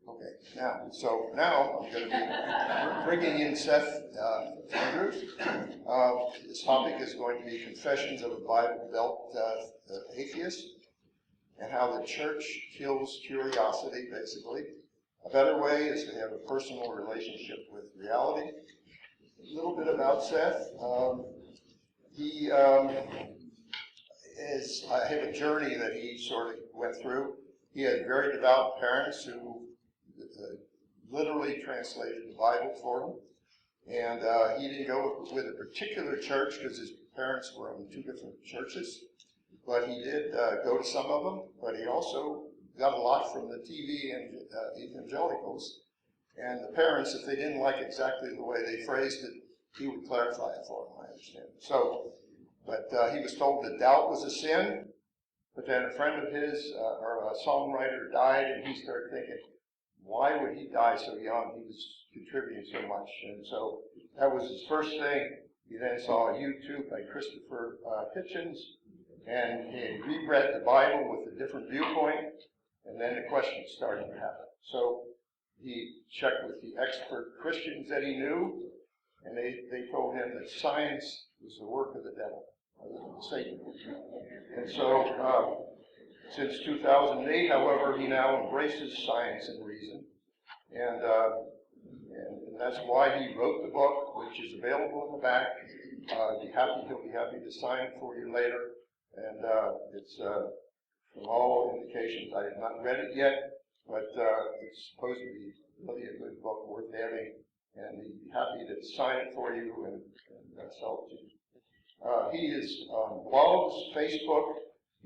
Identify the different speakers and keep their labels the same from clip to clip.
Speaker 1: Okay, now I'm going to be bringing in Seth Andrews. This topic is going to be Confessions of a Bible Belt Atheist, and how the church kills curiosity, basically. A better way is to have a personal relationship with reality. A little bit about Seth. I have a journey that he sort of went through. He had very devout parents who literally translated the Bible for him. And he didn't go with a particular church because his parents were in two different churches. But he did go to some of them. But he also got a lot from the TV and evangelicals. And the parents, if they didn't like exactly the way they phrased it, he would clarify it for them, I understand. But he was told that doubt was a sin. But then a friend of his, or a songwriter, died, and he started thinking, why would he die so young? He was contributing so much. And so that was his first thing. He then saw YouTube by Christopher Hitchens, and he reread the Bible with a different viewpoint, and then the questions started to happen. So he checked with the expert Christians that he knew, and they told him that science was the work of the devil, Satan. And so since 2008, however, he now embraces science and reason, and that's why he wrote the book, which is available in the back. He'll be happy to sign it for you later, and it's from all indications. I have not read it yet, but it's supposed to be really a good book worth having, and he'd be happy to sign it for you and sell it to you. He is on blogs, Facebook,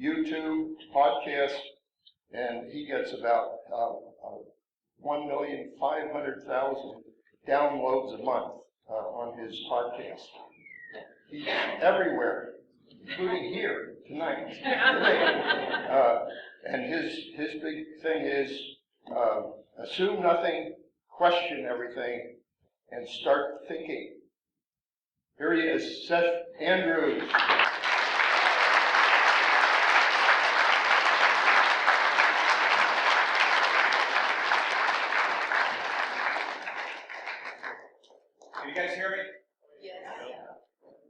Speaker 1: YouTube, podcast, and he gets about 1,500,000 downloads a month on his podcast. He's everywhere, including here tonight. And his big thing is assume nothing, question everything, and start thinking. Here he is, Seth Andrews.
Speaker 2: Can you guys hear me?
Speaker 3: Yes.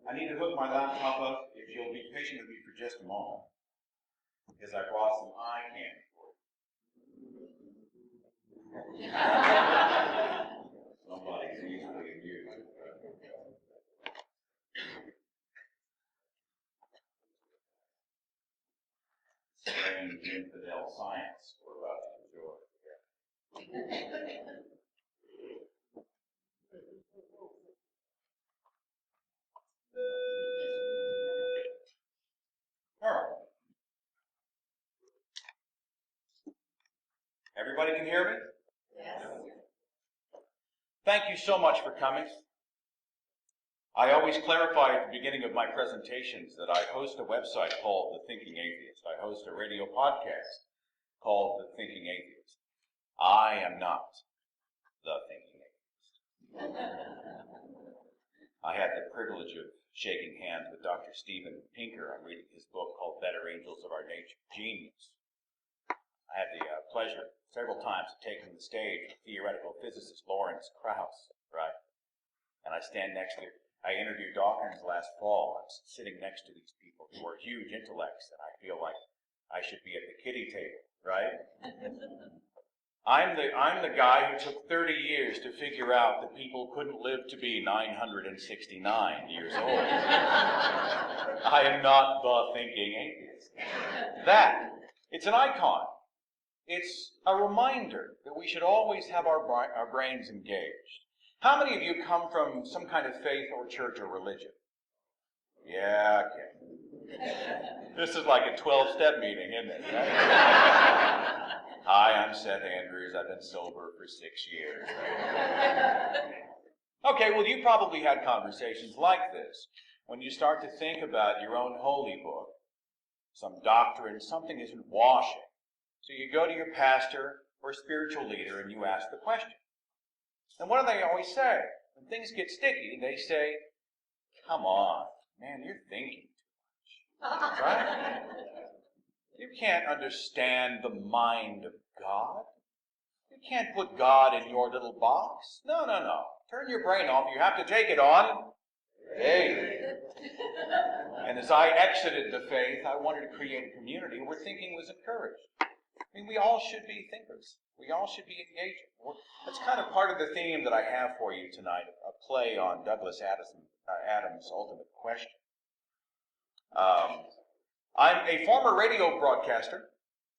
Speaker 2: I need to hook my laptop up. If you'll be patient with me for just a moment, because I brought some eye candy for you. Somebody's easily amused. Strange infidel science we're about to enjoy. All right. Everybody can hear me?
Speaker 3: Yes.
Speaker 2: Thank you so much for coming. I always clarify at the beginning of my presentations that I host a website called The Thinking Atheist. I host a radio podcast called The Thinking Atheist. I am not the Thinking Atheist. I had the privilege of shaking hands with Dr. Steven Pinker. I'm reading his book called Better Angels of Our Nature Genius. I had the pleasure several times of taking the stage with theoretical physicist Lawrence Krauss, right? And I interviewed Dawkins last fall. I'm sitting next to these people who are huge intellects, and I feel like I should be at the kiddie table, right? I'm the guy who took 30 years to figure out that people couldn't live to be 969 years old. I am not the thinking atheist. It's an icon. It's a reminder that we should always have our brains engaged. How many of you come from some kind of faith or church or religion? Yeah, okay. This is like a 12-step meeting, isn't it? Right? Hi, I'm Seth Andrews. I've been sober for 6 years. Okay, well, you probably had conversations like this. When you start to think about your own holy book, some doctrine, something isn't washing. So you go to your pastor or spiritual leader and you ask the question. And what do they always say? When things get sticky, they say, come on, man, you're thinking too much. Right? You can't understand the mind of God. You can't put God in your little box. No. Turn your brain off. You have to take it on faith. And as I exited the faith, I wanted to create a community where thinking was encouraged. I mean, we all should be thinkers. We all should be engaging. That's kind of part of the theme that I have for you tonight, a play on Douglas Adams' Ultimate Question. I'm a former radio broadcaster.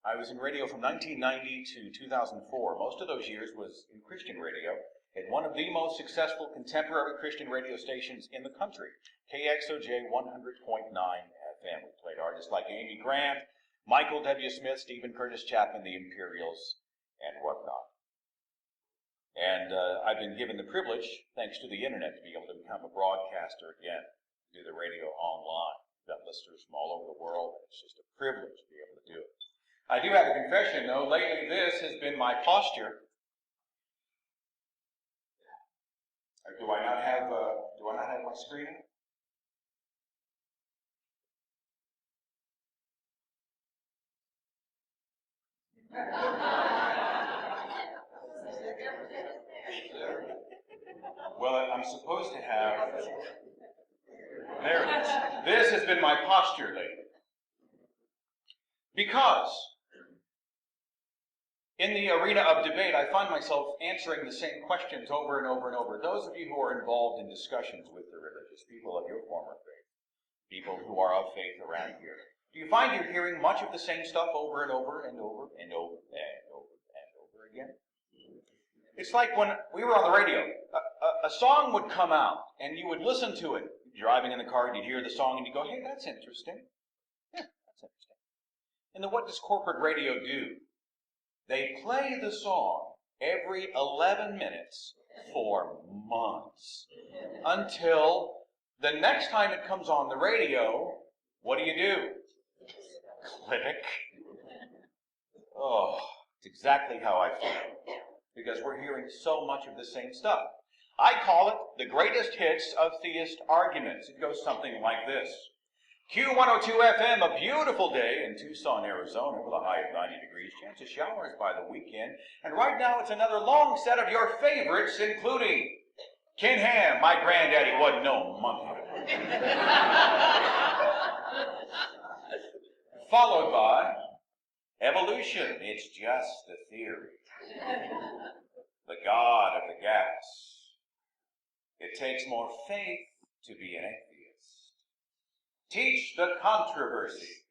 Speaker 2: I was in radio from 1990 to 2004. Most of those years was in Christian radio at one of the most successful contemporary Christian radio stations in the country, KXOJ 100.9 FM. We played artists like Amy Grant, Michael W. Smith, Stephen Curtis Chapman, the Imperials, and whatnot. And I've been given the privilege, thanks to the internet, to be able to become a broadcaster again, do the radio online. We've got listeners from all over the world, and it's just a privilege to be able to do it. I do have a confession, though. Lately, this has been my posture. Do I not have my screen? Well, I'm supposed to have. There it is. This has been my posture lately. Because in the arena of debate, I find myself answering the same questions over and over and over. Those of you who are involved in discussions with the religious, people of your former faith, people who are of faith around here, do you find you're hearing much of the same stuff over and over and over and over and over and over again? It's like when we were on the radio, a song would come out and you would listen to it. Driving in the car, and you'd hear the song and you go, hey, that's interesting. Yeah, that's interesting. And then what does corporate radio do? They play the song every 11 minutes for months until the next time it comes on the radio, what do? Click. Oh, it's exactly how I feel. Because we're hearing so much of the same stuff. I call it the greatest hits of theist arguments. It goes something like this. Q102 FM, a beautiful day in Tucson, Arizona, with a high of 90 degrees, chance of showers by the weekend. And right now it's another long set of your favorites, including Ken Ham, my granddaddy wasn't no monkey. Followed by evolution, it's just a theory. The God of the gas. It takes more faith to be an atheist. Teach the controversy.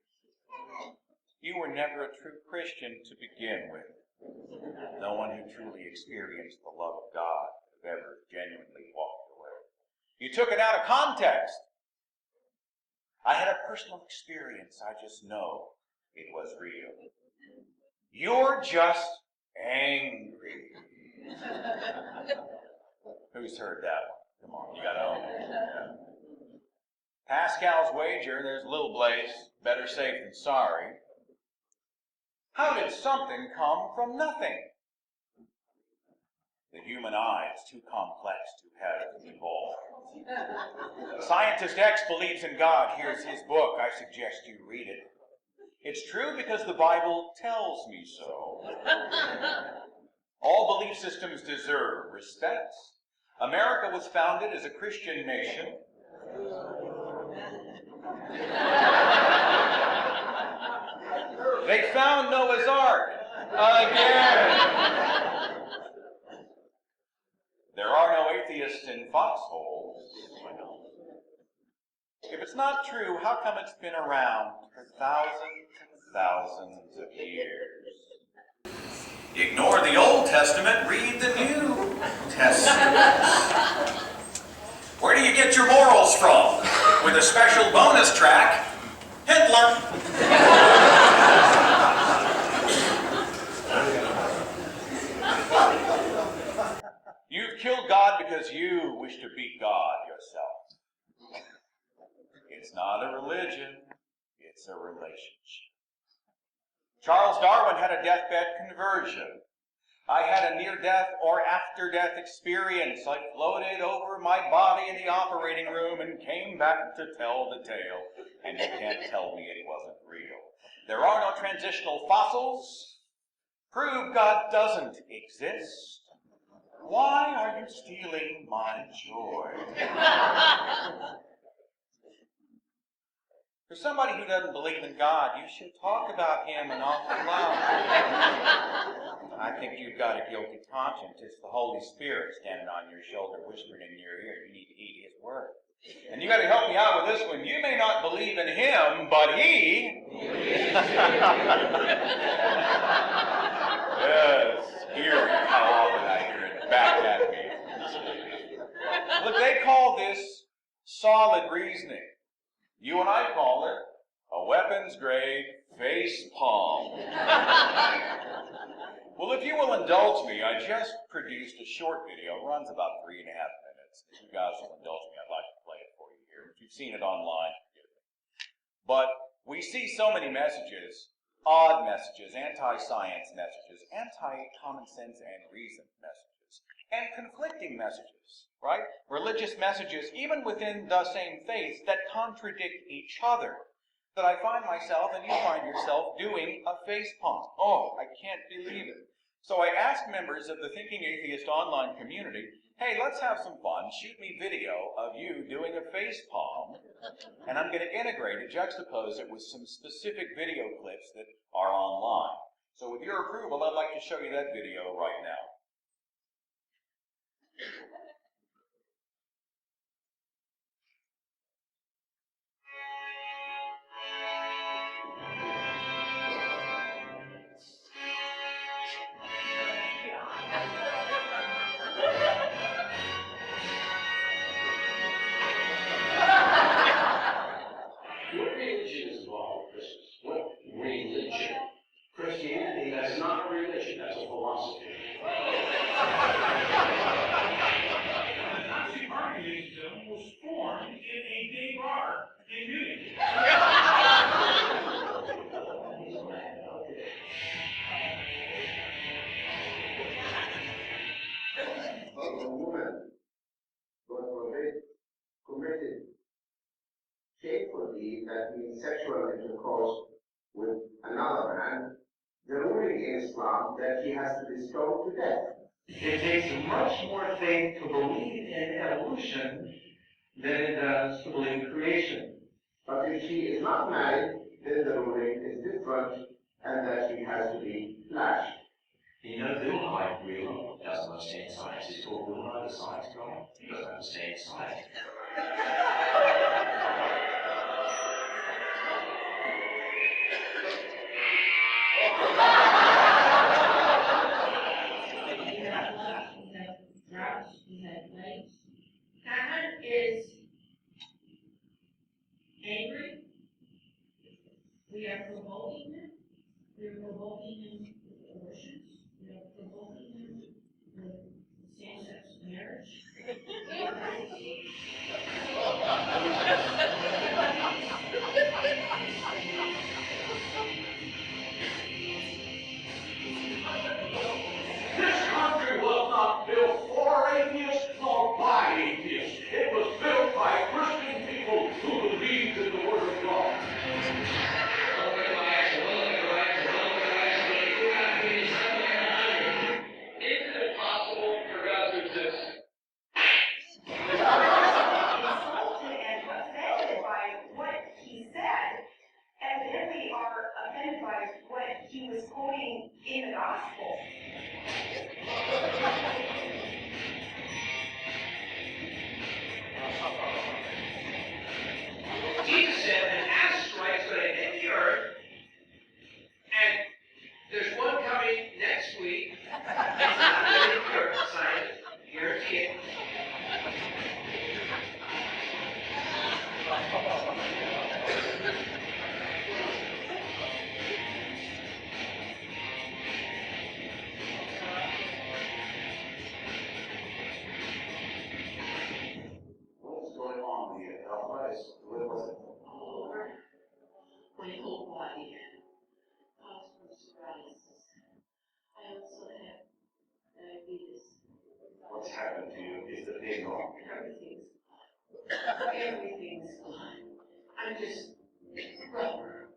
Speaker 2: You were never a true Christian to begin with. No one who truly experienced the love of God has ever genuinely walked away. You took it out of context. I had a personal experience. I just know it was real. You're just angry. Who's heard that one? Come on, you gotta own it. Yeah. Pascal's wager, there's little Blaze, better safe than sorry. How did something come from nothing? The human eye is too complex to have evolved. Scientist X believes in God. Here's his book. I suggest you read it. It's true because the Bible tells me so. All belief systems deserve respect. America was founded as a Christian nation. They found Noah's Ark again. There are no atheists in foxholes. If it's not true, how come it's been around for thousands and thousands of years? Ignore the Old Testament, read the New Testament. Where do you get your morals from? With a special bonus track, Hitler. You've killed God because you wish to beat God yourself. It's not a religion, it's a relationship. Charles Darwin had a deathbed conversion. I had a near-death or after-death experience. I floated over my body in the operating room and came back to tell the tale. And you can't tell me it wasn't real. There are no transitional fossils. Prove God doesn't exist. Why are you stealing my joy? For somebody who doesn't believe in God, you should talk about Him an awful lot. I think you've got a guilty conscience. It's the Holy Spirit standing on your shoulder, whispering in your ear. You need to heed His word. And you got to help me out with this one. You may not believe in Him, but He. Yes, eerie how often I hear it back at me. Look, they call this solid reasoning. You and I call it a weapons-grade face palm. Well, if you will indulge me, I just produced a short video. It runs about 3.5 minutes. If you guys will indulge me, I'd like to play it for you here. If you've seen it online, forgive me. But we see so many messages, odd messages, anti-science messages, anti-common sense and reason messages, and conflicting messages, right? Religious messages, even within the same faith, that contradict each other. That I find myself, and you find yourself, doing a face palm. Oh, I can't believe it. So I asked members of the Thinking Atheist online community, hey, let's have some fun. Shoot me video of you doing a face palm, and I'm going to integrate it, juxtapose it with some specific video clips that are online. So with your approval, I'd like to show you that video right now.
Speaker 3: What religion is involved with Christmas? What religion? Christianity, that's not a religion, that's a philosophy.
Speaker 4: Nazi communism was formed in a gay bar in Munich.
Speaker 3: A woman was committed shameful deed, that means sexual intercourse with another man, the ruling in Islam that he has to be stoned to death.
Speaker 4: It takes much more faith to believe in evolution than it does to believe in creation.
Speaker 3: But if she is not married, then the ruling is different, and that she has to be lashed.
Speaker 5: You know, Bill Nye really doesn't understand science. He's called Bill Nye the Science Guy. He doesn't understand science.
Speaker 6: Cameron is angry. We are provoking him. We are provoking him with abortions. We are provoking him with same-sex marriage.
Speaker 4: This country was not built for atheists nor by atheists. It was built by Christian people who believed in the Word of God.
Speaker 3: Isn't it possible for God to exist?
Speaker 7: Insulted and offended by what he said, evidently are offended by what he was quoting in the gospel.
Speaker 3: Jesus said an asteroid's going to hit the earth, and there's one coming next week. It's not going to hit the earth, science. Guarantee it.
Speaker 5: What's going on here? Arthritis? What was it?
Speaker 6: All over my whole body. Cosmic paralysis. I also have diabetes.
Speaker 5: What's happened to you? Is the pain gone?
Speaker 6: Everything's gone. I'm just rubber.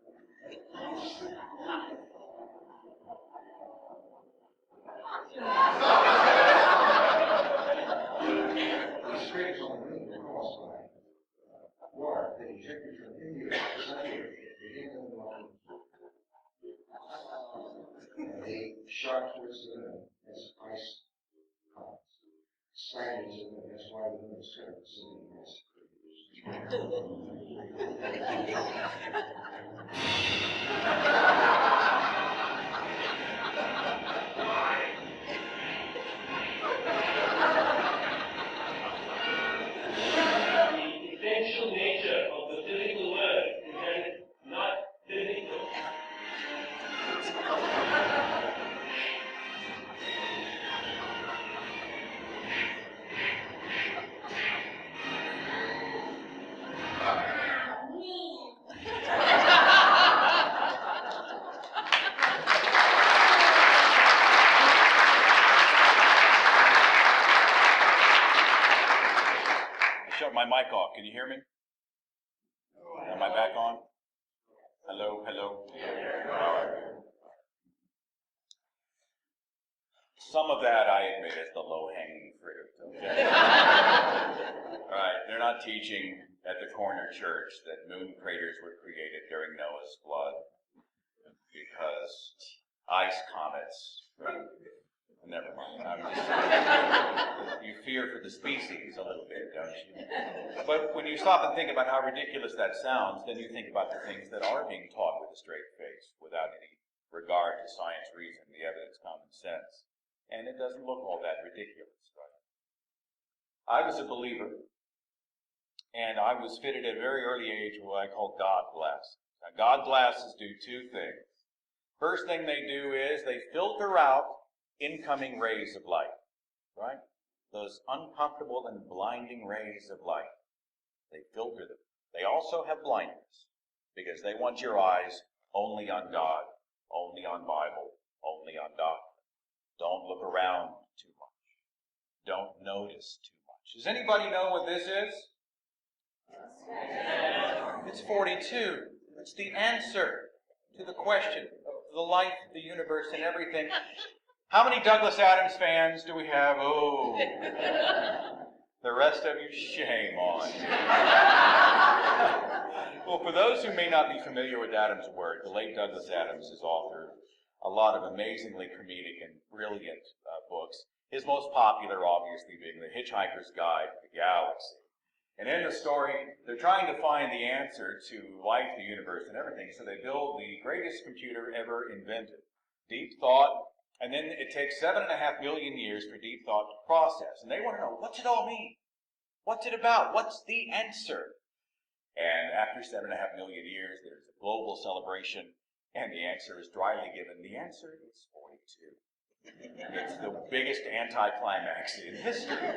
Speaker 3: caused by war that ejected from India to Sunday, they didn't know what. And they shot towards them as ice spiders, and that's why the women started singing this.
Speaker 4: The essential nature of the physical world is that it's not physical.
Speaker 2: Shut my mic off. Can you hear me? Am I back on? Hello, hello. All right. Some of that, I admit, is the low-hanging fruit. Okay? All right. They're not teaching at the corner church that moon craters were created during Noah's flood because ice comets. Never mind. You fear for the species a little bit, don't you? But when you stop and think about how ridiculous that sounds, then you think about the things that are being taught with a straight face, without any regard to science, reason, the evidence, common sense. And it doesn't look all that ridiculous, right? I was a believer, and I was fitted at a very early age with what I call God glasses. Now, God glasses do two things. First thing they do is they filter out incoming rays of light, right? Those uncomfortable and blinding rays of light. They filter them. They also have blinders because they want your eyes only on God, only on Bible, only on doctrine. Don't look around too much. Don't notice too much. Does anybody know what this is? It's 42. It's the answer to the question of the life, the universe, and everything. How many Douglas Adams fans do we have? Oh, the rest of you, shame on you. Well, for those who may not be familiar with Adams' work, the late Douglas Adams has authored a lot of amazingly comedic and brilliant books. His most popular, obviously, being The Hitchhiker's Guide to the Galaxy. And in the story, they're trying to find the answer to life, the universe, and everything, so they build the greatest computer ever invented. Deep thought. And then it takes 7.5 million years for deep thought to process. And they want to know, what's it all mean? What's it about? What's the answer? And after 7.5 million years, there's a global celebration, and the answer is dryly given. The answer is 42. It's the biggest anticlimax in history.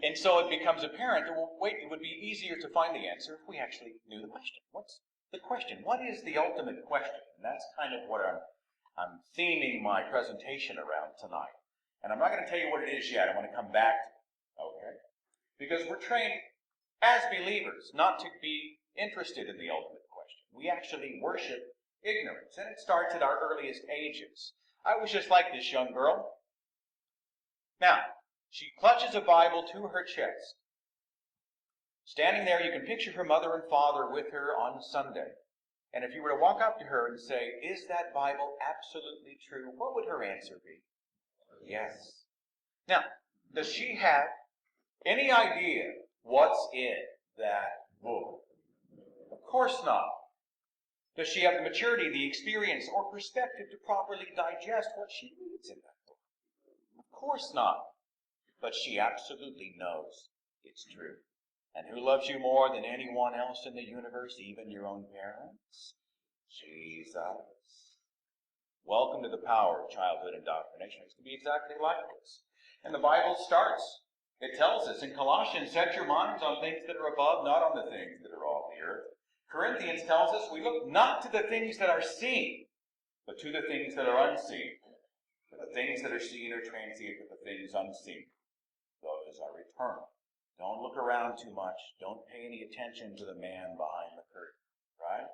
Speaker 2: And so it becomes apparent that, well, wait, it would be easier to find the answer if we actually knew the question. What's the question? What is the ultimate question? And that's kind of what I'm theming my presentation around tonight. And I'm not going to tell you what it is yet. I want to come back to it, okay? Because we're trained as believers not to be interested in the ultimate question. We actually worship ignorance, and it starts at our earliest ages. I was just like this young girl. Now, she clutches a Bible to her chest. Standing there, you can picture her mother and father with her on Sunday. And if you were to walk up to her and say, is that Bible absolutely true? What would her answer be? Yes. Now, does she have any idea what's in that book? Of course not. Does she have the maturity, the experience, or perspective to properly digest what she reads in that book? Of course not. But she absolutely knows it's true. And who loves you more than anyone else in the universe, even your own parents? Jesus. Welcome to the power of childhood indoctrination. It's to be exactly like this. And the Bible starts. It tells us in Colossians, set your minds on things that are above, not on the things that are on the earth. Corinthians tells us we look not to the things that are seen, but to the things that are unseen. For the things that are seen are transient, but the things unseen, those are eternal. Don't look around too much. Don't pay any attention to the man behind the curtain, right?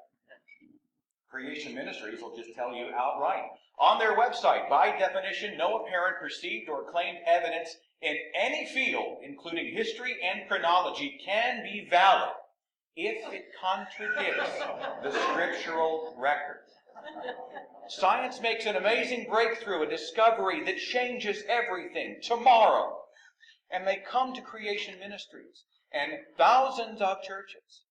Speaker 2: Creation Ministries will just tell you outright. On their website, by definition, no apparent perceived or claimed evidence in any field, including history and chronology, can be valid if it contradicts the scriptural record. Science makes an amazing breakthrough, a discovery that changes everything tomorrow. And they come to creation ministries and thousands of churches.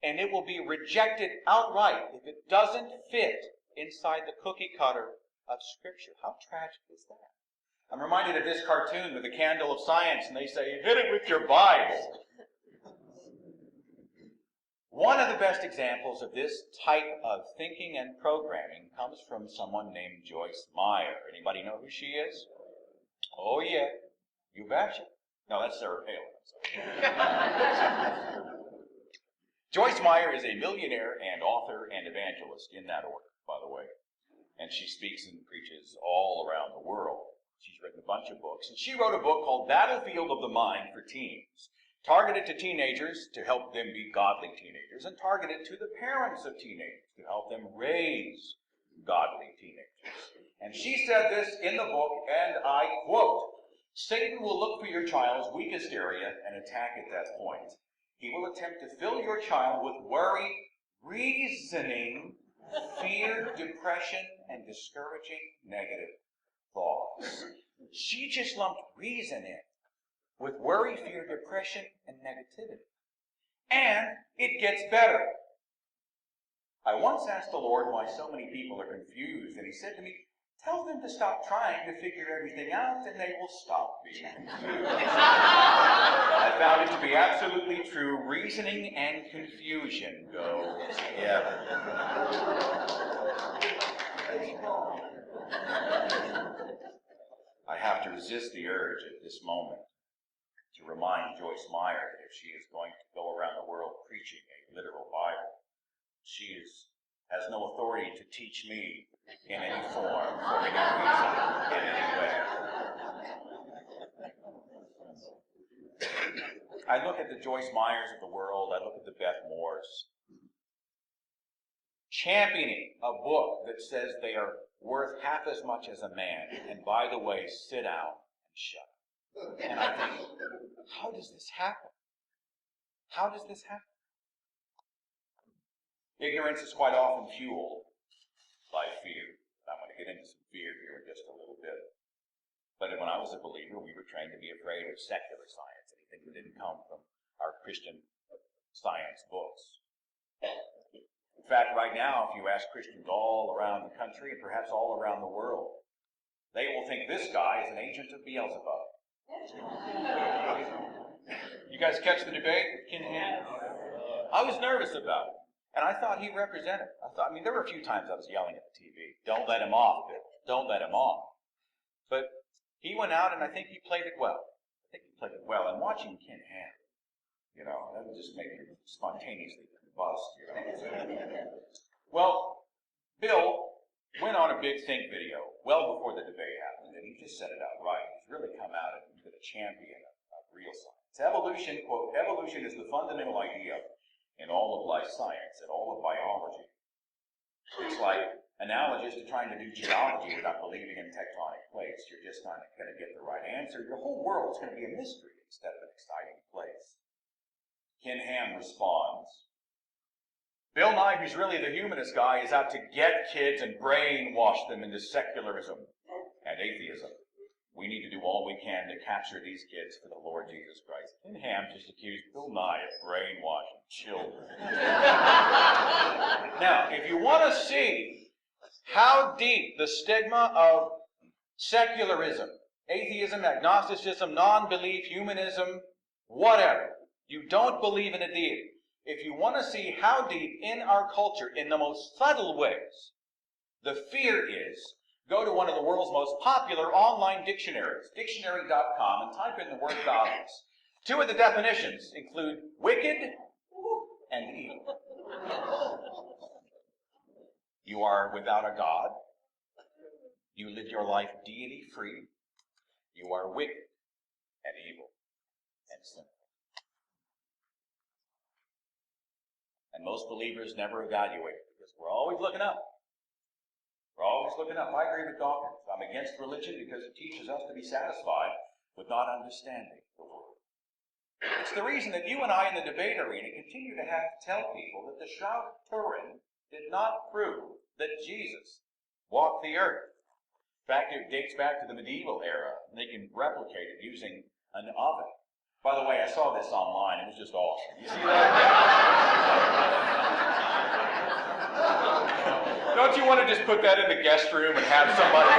Speaker 2: And it will be rejected outright if it doesn't fit inside the cookie cutter of Scripture. How tragic is that? I'm reminded of this cartoon with the candle of science, and they say, hit it with your Bible. One of the best examples of this type of thinking and programming comes from someone named Joyce Meyer. Anybody know who she is? Oh, yeah. You betcha. No, that's Sarah Palin. Joyce Meyer is a millionaire and author and evangelist, in that order, by the way. And she speaks and preaches all around the world. She's written a bunch of books. And she wrote a book called Battlefield of the Mind for Teens, targeted to teenagers to help them be godly teenagers, and targeted to the parents of teenagers to help them raise godly teenagers. And she said this in the book, and I quote, Satan will look for your child's weakest area and attack at that point. He will attempt to fill your child with worry, reasoning, fear, depression, and discouraging negative thoughts. She just lumped reason in with worry, fear, depression, and negativity. And it gets better. I once asked the Lord why so many people are confused, and he said to me, tell them to stop trying to figure everything out, and they will stop being confused. I found it to be absolutely true. Reasoning and confusion go together. I have to resist the urge at this moment to remind Joyce Meyer that if she is going to go around the world preaching a literal Bible, she has no authority to teach me in any form, for any reason, in any way. I look at the Joyce Meyers of the world, I look at the Beth Moores, championing a book that says they are worth half as much as a man, and by the way, sit down and shut up. And I think, how does this happen? How does this happen? Ignorance is quite often fueled by fear. I'm going to get into some fear here in just a little bit. But when I was a believer, we were trained to be afraid of secular science, anything that didn't come from our Christian Science books. In fact, right now, if you ask Christians all around the country, and perhaps all around the world, they will think this guy is an agent of Beelzebub. You guys catch the debate with Ken Ham? I was nervous about it. And I thought he represented. There were a few times I was yelling at the TV, don't let him off, Bill. Don't let him off. But he went out, and I think he played it well. And watching Ken Ham, that would just make you spontaneously combust, Well, Bill went on a big think video well before the debate happened, and he just said it outright. He's really come out and been a champion of real science. Evolution, quote, evolution is the fundamental idea in all of life science and all of biology. It's like analogous to trying to do geology without believing in tectonic plates. You're just not going to get the right answer. Your whole world's going to be a mystery instead of an exciting place. Ken Ham responds, Bill Nye, who's really the humanist guy, is out to get kids and brainwash them into secularism and atheism. We need to do all we can to capture these kids for the Lord Jesus Christ. Ken Ham just accused Bill Nye of brainwashing children. Now, if you want to see how deep the stigma of secularism, atheism, agnosticism, non-belief, humanism, whatever, you don't believe in a deity. If you want to see how deep in our culture, in the most subtle ways, the fear is, go to one of the world's most popular online dictionaries, dictionary.com, and type in the word godless. Two of the definitions include wicked and evil. You are without a God. You live your life deity-free. You are wicked and evil and sinful. And most believers never evaluate it because we're always looking up. We're always looking up. I agree with Dawkins. I'm against religion because it teaches us to be satisfied with not understanding the word. It's the reason that you and I in the debate arena continue to have to tell people that the Shroud of Turin did not prove that Jesus walked the earth. In fact, it dates back to the medieval era. They can replicate it using an oven. By the way, I saw this online. It was just awesome. You see that? Don't you want to just put that in the guest room and have somebody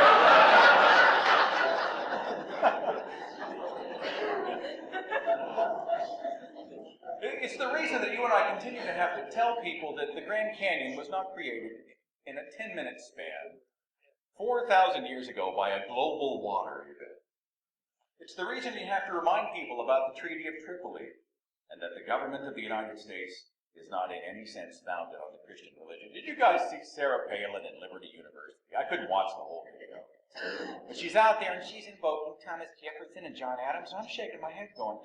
Speaker 2: It's the reason that you and I continue to have to tell people that the Grand Canyon was not created in a 10-minute span 4,000 years ago by a global water event. It's the reason you have to remind people about the Treaty of Tripoli and that the government of the United States is not in any sense founded on the Christian religion. Did you guys see Sarah Palin at Liberty University? I couldn't watch the whole video. But she's out there and she's invoking Thomas Jefferson and John Adams, and I'm shaking my head going,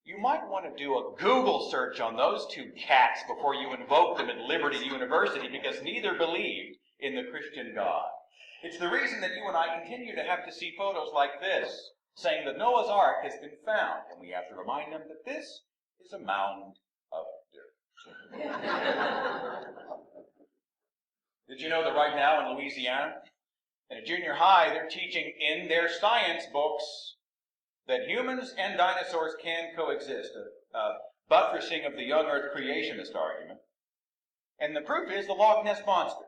Speaker 2: you might want to do a Google search on those two cats before you invoke them at Liberty University, because neither believed in the Christian God. It's the reason that you and I continue to have to see photos like this, saying that Noah's Ark has been found, and we have to remind them that this is a mound of dirt. Did you know that right now in Louisiana, in a junior high, they're teaching in their science books that humans and dinosaurs can coexist, a buttressing of the young earth creationist argument. And the proof is the Loch Ness Monster.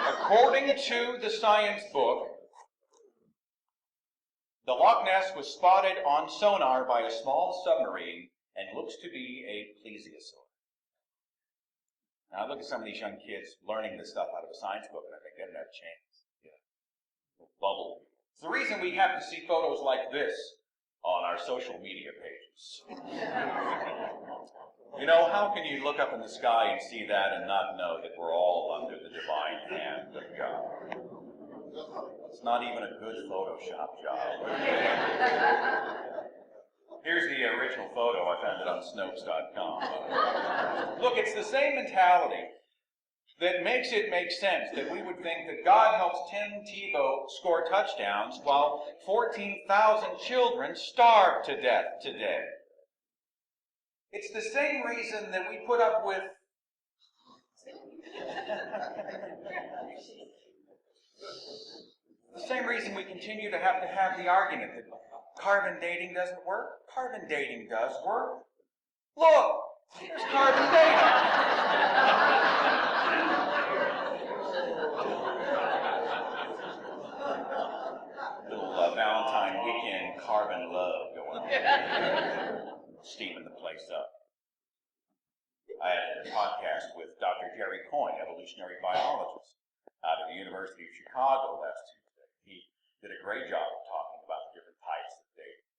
Speaker 2: According to the science book, the Loch Ness was spotted on sonar by a small submarine and looks to be a plesiosaur. Now, I look at some of these young kids learning this stuff out of a science book, and I think they don't have a chance. Yeah. Bubble. It's the reason we have to see photos like this on our social media pages. You know, how can you look up in the sky and see that and not know that we're all under the divine hand of God? It's not even a good Photoshop job. Here's the original photo. I found it on Snopes.com. Look, it's the same mentality that makes it make sense that we would think that God helps Tim Tebow score touchdowns while 14,000 children starve to death today. It's the same reason that we put up with the same reason we continue to have the argument that carbon dating doesn't work. Carbon dating does work. Look, there's carbon dating. Little Valentine weekend carbon love going on. Steaming the place up. I had a podcast with Dr. Jerry Coyne, evolutionary biologist, out of the University of Chicago last Tuesday. He did a great job of talking about the different types of dating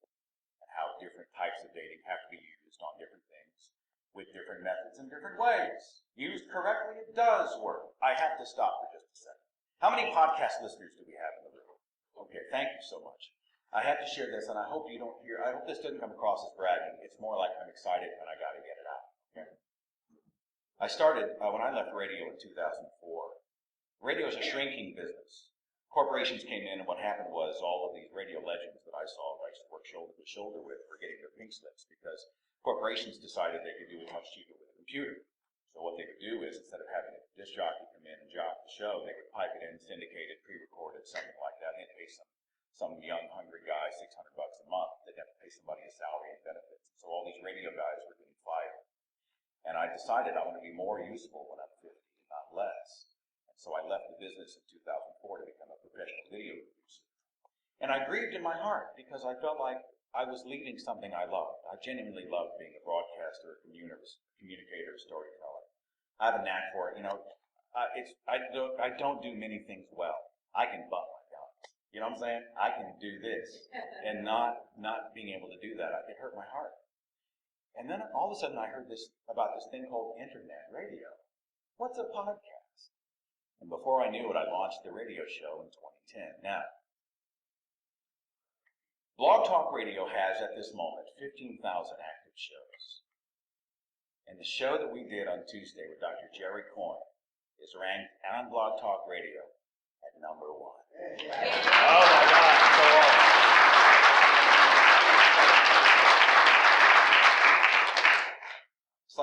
Speaker 2: and how different types of dating have to be used on different things with different methods and different ways. Used correctly, it does work. I have to stop for just a second. How many podcast listeners do we have in the room? Okay, thank you so much. I have to share this, and I hope you don't hear, I hope this doesn't come across as bragging. It's more like I'm excited and I got to get it out. Okay? I started, when I left radio in 2004, radio is a shrinking business. Corporations came in, and what happened was all of these radio legends that I saw, that I used to work shoulder to shoulder with, were getting their pink slips because corporations decided they could do it much cheaper with a computer. So what they would do is, instead of having a disc jockey come in and jock the show, they would pipe it in, syndicate it, pre-record it, something like that, and they'd pay some young, hungry guy $600 a month. They'd have to pay somebody a salary and benefits. So all these radio guys were getting fired. And I decided I want to be more useful when I'm 50, not less. And so I left the business in 2004 to become a professional video producer. And I grieved in my heart because I felt like I was leaving something I loved. I genuinely loved being a broadcaster, a communicator, a storyteller. I have a knack for it. You know, I don't do many things well. I can butt my guns. You know what I'm saying? I can do this. And not being able to do that, it hurt my heart. And then all of a sudden I heard about this thing called internet radio. What's a podcast? And before I knew it, I launched the radio show in 2010. Now, Blog Talk Radio has, at this moment, 15,000 active shows. And the show that we did on Tuesday with Dr. Jerry Coyne is ranked on Blog Talk Radio at #1. Oh my God, so awesome.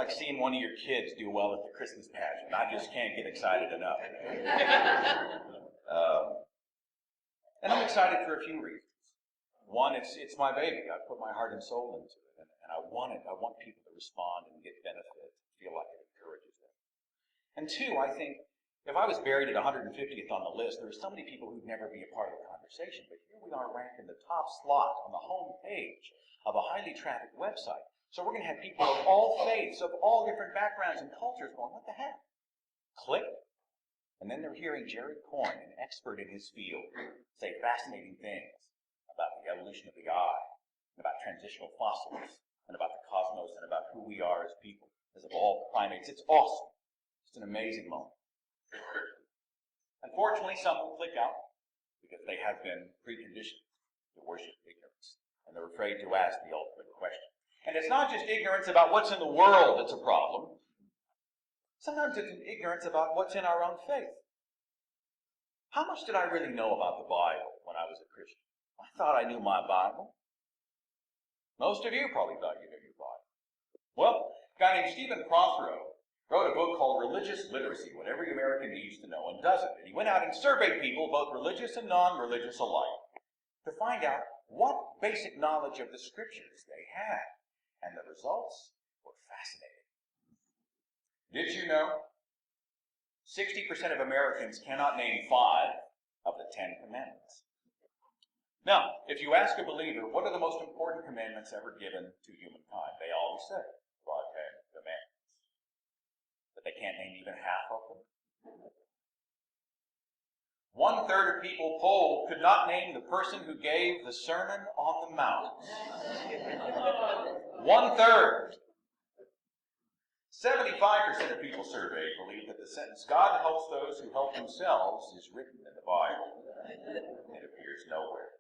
Speaker 2: like seeing one of your kids do well at the Christmas pageant. I just can't get excited enough. And I'm excited for a few reasons. One, it's my baby. I put my heart and soul into it, and I want it. I want people to respond and get benefit, feel like it encourages them. And two, I think if I was buried at 150th on the list, there are so many people who'd never be a part of the conversation, but here we are ranked in the top slot on the home page of a highly trafficked website. So we're going to have people of all faiths, of all different backgrounds and cultures going, what the heck? Click. And then they're hearing Jerry Coyne, an expert in his field, say fascinating things about the evolution of the eye, and about transitional fossils, and about the cosmos, and about who we are as people, as evolved primates. It's awesome. It's an amazing moment. Unfortunately, some will click out because they have been preconditioned to worship ignorance, and they're afraid to ask the ultimate question. And it's not just ignorance about what's in the world that's a problem. Sometimes it's ignorance about what's in our own faith. How much did I really know about the Bible when I was a Christian? I thought I knew my Bible. Most of you probably thought you knew your Bible. Well, a guy named Stephen Prothero wrote a book called Religious Literacy, What Every American Needs to Know and Doesn't. And he went out and surveyed people, both religious and non-religious alike, to find out what basic knowledge of the Scriptures they had. And the results were fascinating. Did you know 60% of Americans cannot name 5 of the 10 commandments? Now, if you ask a believer, what are the most important commandments ever given to humankind? They always say, the 10 commandments. But they can't name even half of them. 1/3 of people polled could not name the person who gave the Sermon on the Mount. 1/3. 75% of people surveyed believe that the sentence, God helps those who help themselves, is written in the Bible. It appears nowhere.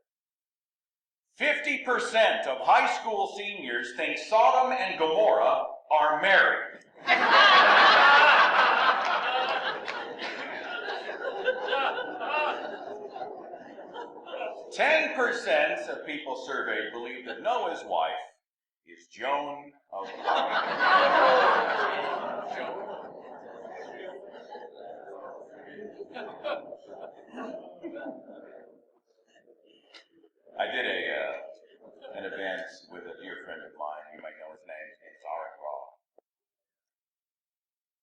Speaker 2: 50% of high school seniors think Sodom and Gomorrah are married. 10% of people surveyed believe that Noah's wife is Joan of Arc. I did an event with a dear friend of mine. You might know his name. His name's Aaron Raw.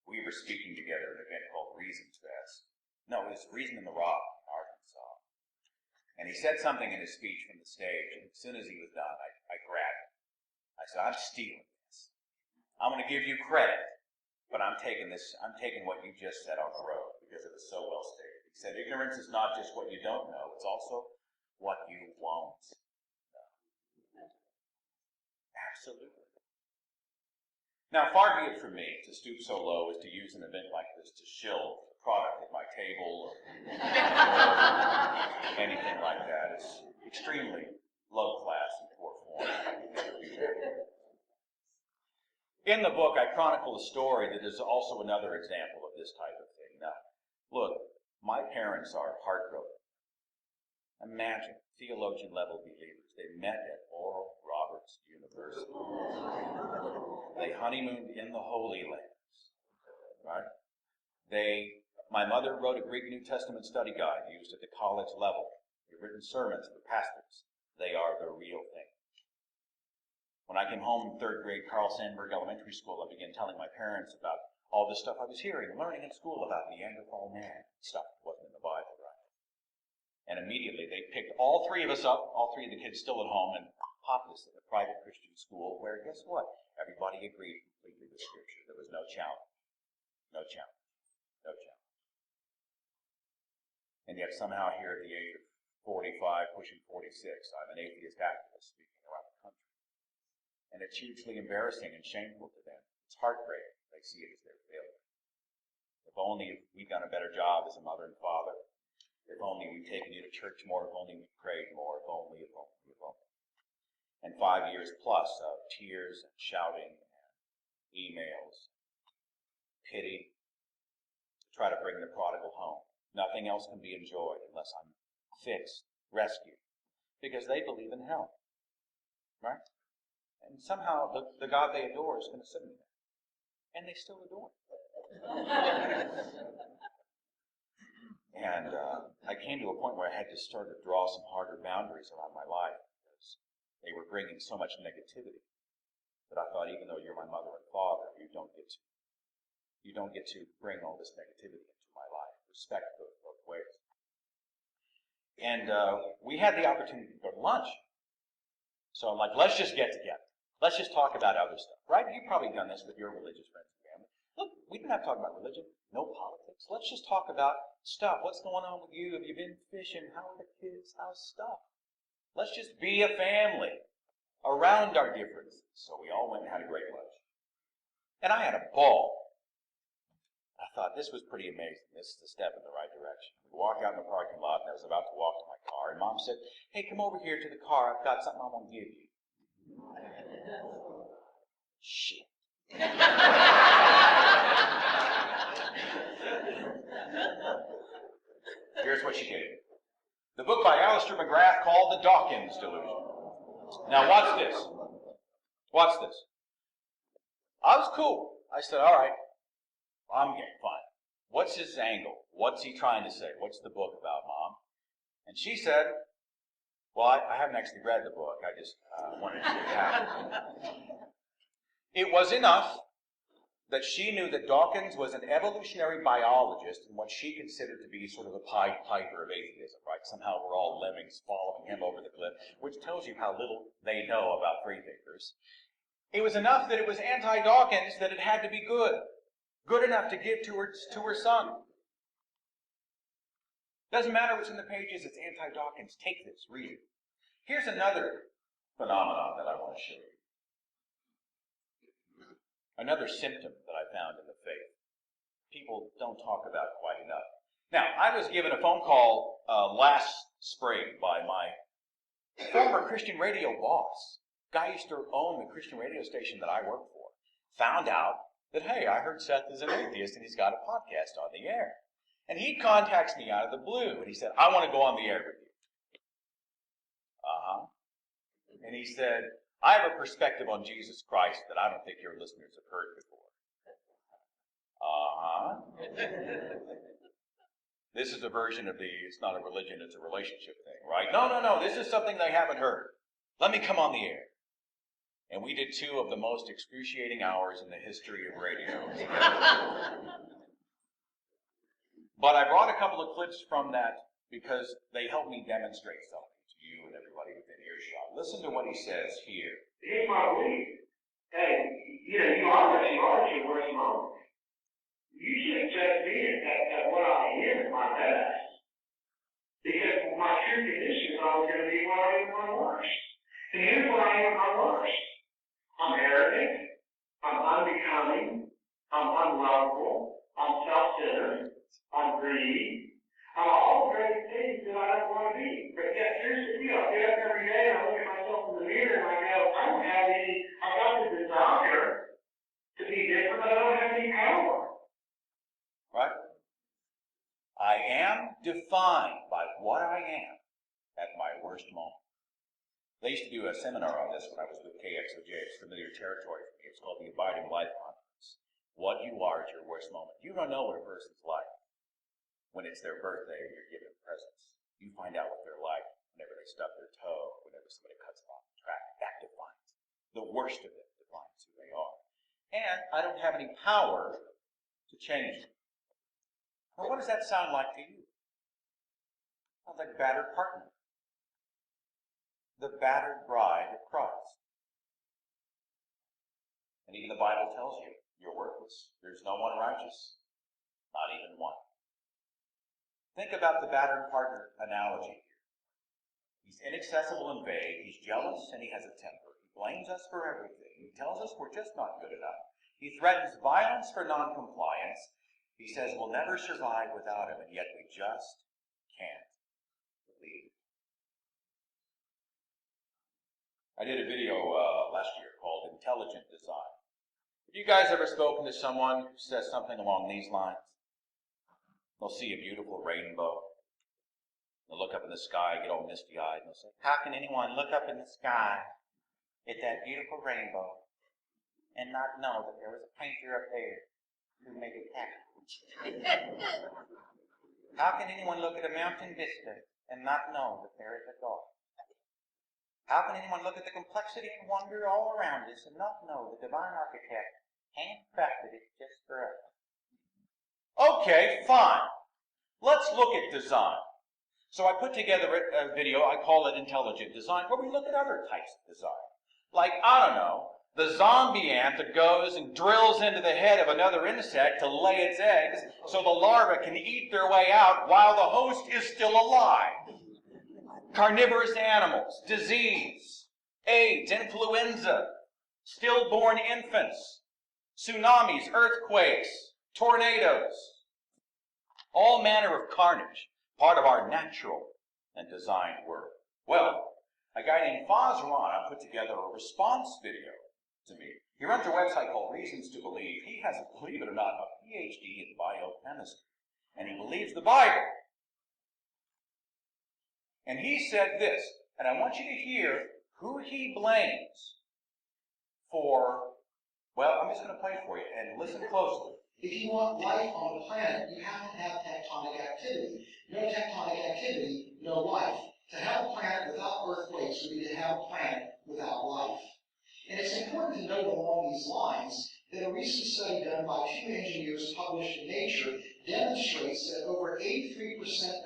Speaker 2: We were speaking together at an event called Reasons Fest. No, it was Reason in the Rock in Arkansas. And he said something in his speech from the stage, and as soon as he was done, I grabbed him. I said, I'm stealing this. I'm going to give you credit, but I'm taking what you just said on the road because it was so well stated. He said, ignorance is not just what you don't know, it's also what you won't know. Absolutely. Now, far be it from me to stoop so low as to use an event like this to shill the product at my table or anything like that. It's extremely low class and poor form. In the book, I chronicle a story that is also another example of this type of thing. Now, look, my parents are heartbroken. Imagine, theologian-level believers. They met at Oral Roberts University. They honeymooned in the Holy Lands. Right? My mother wrote a Greek New Testament study guide used at the college level. They've written sermons for pastors. They are the real thing. When I came home in 3rd grade, Carl Sandburg Elementary School, I began telling my parents about all this stuff I was hearing and learning in school about Neanderthal man. Stuff that wasn't in the Bible, right? And immediately they picked all 3 of us up, all 3 of the kids still at home, and popped us in a private Christian school where, guess what? Everybody agreed completely with Scripture. There was no challenge. No challenge. No challenge. And yet somehow here at the age of 45, pushing 46, I'm an atheist activist speaking around the country. And it's hugely embarrassing and shameful to them. It's heartbreaking. They see it as their failure. If only we'd done a better job as a mother and father. If only we'd taken you to church more. If only we'd prayed more. If only, if only, if only. And 5 years plus of tears and shouting and emails, pity, to try to bring the prodigal home. Nothing else can be enjoyed unless I'm fixed, rescued, because they believe in hell, right? And somehow the God they adore is going to send me there. And they still are doing it. And I came to a point where I had to start to draw some harder boundaries around my life because they were bringing so much negativity that I thought, even though you're my mother and father, you don't get to bring all this negativity into my life. Respect goes both ways. And we had the opportunity to go to lunch. So I'm like, let's just get together. Let's just talk about other stuff, right? You've probably done this with your religious friends and family. Look, we don't have to talk about religion, no politics. Let's just talk about stuff. What's going on with you? Have you been fishing? How are the kids? How's stuff? Let's just be a family around our differences. So we all went and had a great lunch. And I had a ball. I thought this was pretty amazing. This is a step in the right direction. We walked out in the parking lot, and I was about to walk to my car, and Mom said, hey, come over here to the car. I've got something I want to give you. Shit. Here's what she gave me. The book by Alistair McGrath called The Dawkins Delusion. Now watch this. Watch this. I was cool. I said, all right, I'm game, fine. What's his angle? What's he trying to say? What's the book about, Mom? And she said, well, I haven't actually read the book. I just wanted to have it. It was enough that she knew that Dawkins was an evolutionary biologist in what she considered to be sort of the Pied Piper of atheism, right? Somehow we're all lemmings following him over the cliff, which tells you how little they know about freethinkers. It was enough that it was anti-Dawkins that it had to be good. Good enough to give to her son. Doesn't matter what's in the pages, it's anti-Dawkins. Take this, read it. Here's another phenomenon that I want to show you. Another symptom that I found in the faith. People don't talk about quite enough. Now, I was given a phone call last spring by my former Christian radio boss. Guy used to own the Christian radio station that I worked for. Found out that, hey, I heard Seth is an atheist and he's got a podcast on the air. And he contacts me out of the blue and he said, I want to go on the air with you. And he said, I have a perspective on Jesus Christ that I don't think your listeners have heard before. This is a version of it's not a religion, it's a relationship thing, right? No, this is something they haven't heard. Let me come on the air. And we did 2 of the most excruciating hours in the history of radio. But I brought a couple of clips from that because they help me demonstrate something to you and everybody within earshot. Listen to what he says here.
Speaker 3: Here's my belief. Hey, you are what you are at your worst moment. You shouldn't judge me at what I am at my best. Because my true condition is always going to be what I am at my worst. And here's what I am at my worst. I'm arrogant. I'm unbecoming. I'm unlovable. I'm self-centered. I'm greedy. I'm all the great things that I don't want to be. But yet, here's the deal. I get up every day and I look at myself in the mirror and I go, I don't have any, I've got the desire to be different, but I don't have any power.
Speaker 2: Right? I am defined by what I am at my worst moment. They used to do a seminar on this when I was with KXOJ. It's familiar territory for me. It's called the Abiding Life Conference. What you are at your worst moment. You don't know what a person's like when it's their birthday and you're giving presents. You find out what they're like whenever they stub their toe, whenever somebody cuts them off the track. That defines them. The worst of them defines who they are. And I don't have any power to change them. Well, what does that sound like to you? Sounds like a battered partner. The battered bride of Christ. And even the Bible tells you, you're worthless. There's no one righteous. Not even one. Think about the battered partner analogy here. He's inaccessible and vague. He's jealous and he has a temper. He blames us for everything. He tells us we're just not good enough. He threatens violence for noncompliance. He says we'll never survive without him, and yet we just can't believe it. I did a video last year called Intelligent Design. Have you guys ever spoken to someone who says something along these lines? They'll see a beautiful rainbow. They'll look up in the sky, get all misty-eyed, and they'll say, how can anyone look up in the sky at that beautiful rainbow and not know that there was a painter up there who made it happen? How can anyone look at a mountain vista and not know that there is a God? How can anyone look at the complexity and wonder all around us and not know the divine architect handcrafted it just for us? Okay, fine. Let's look at design. So I put together a video, I call it Intelligent Design, where we look at other types of design. Like, I don't know, the zombie ant that goes and drills into the head of another insect to lay its eggs so the larvae can eat their way out while the host is still alive. Carnivorous animals, disease, AIDS, influenza, stillborn infants, tsunamis, earthquakes, tornadoes, all manner of carnage, part of our natural and designed world. Well, a guy named Faz Rana put together a response video to me. He runs a website called Reasons to Believe. He has, believe it or not, a PhD in biochemistry, and he believes the Bible. And he said this, and I want you to hear who he blames for, well, I'm just going to play it for you, and listen closely.
Speaker 8: If you want life on the planet, you have to have tectonic activity. No tectonic activity, no life. To have a planet without earthquakes would be to have a planet without life. And it's important to note along these lines that a recent study done by 2 engineers published in Nature demonstrates that over 83%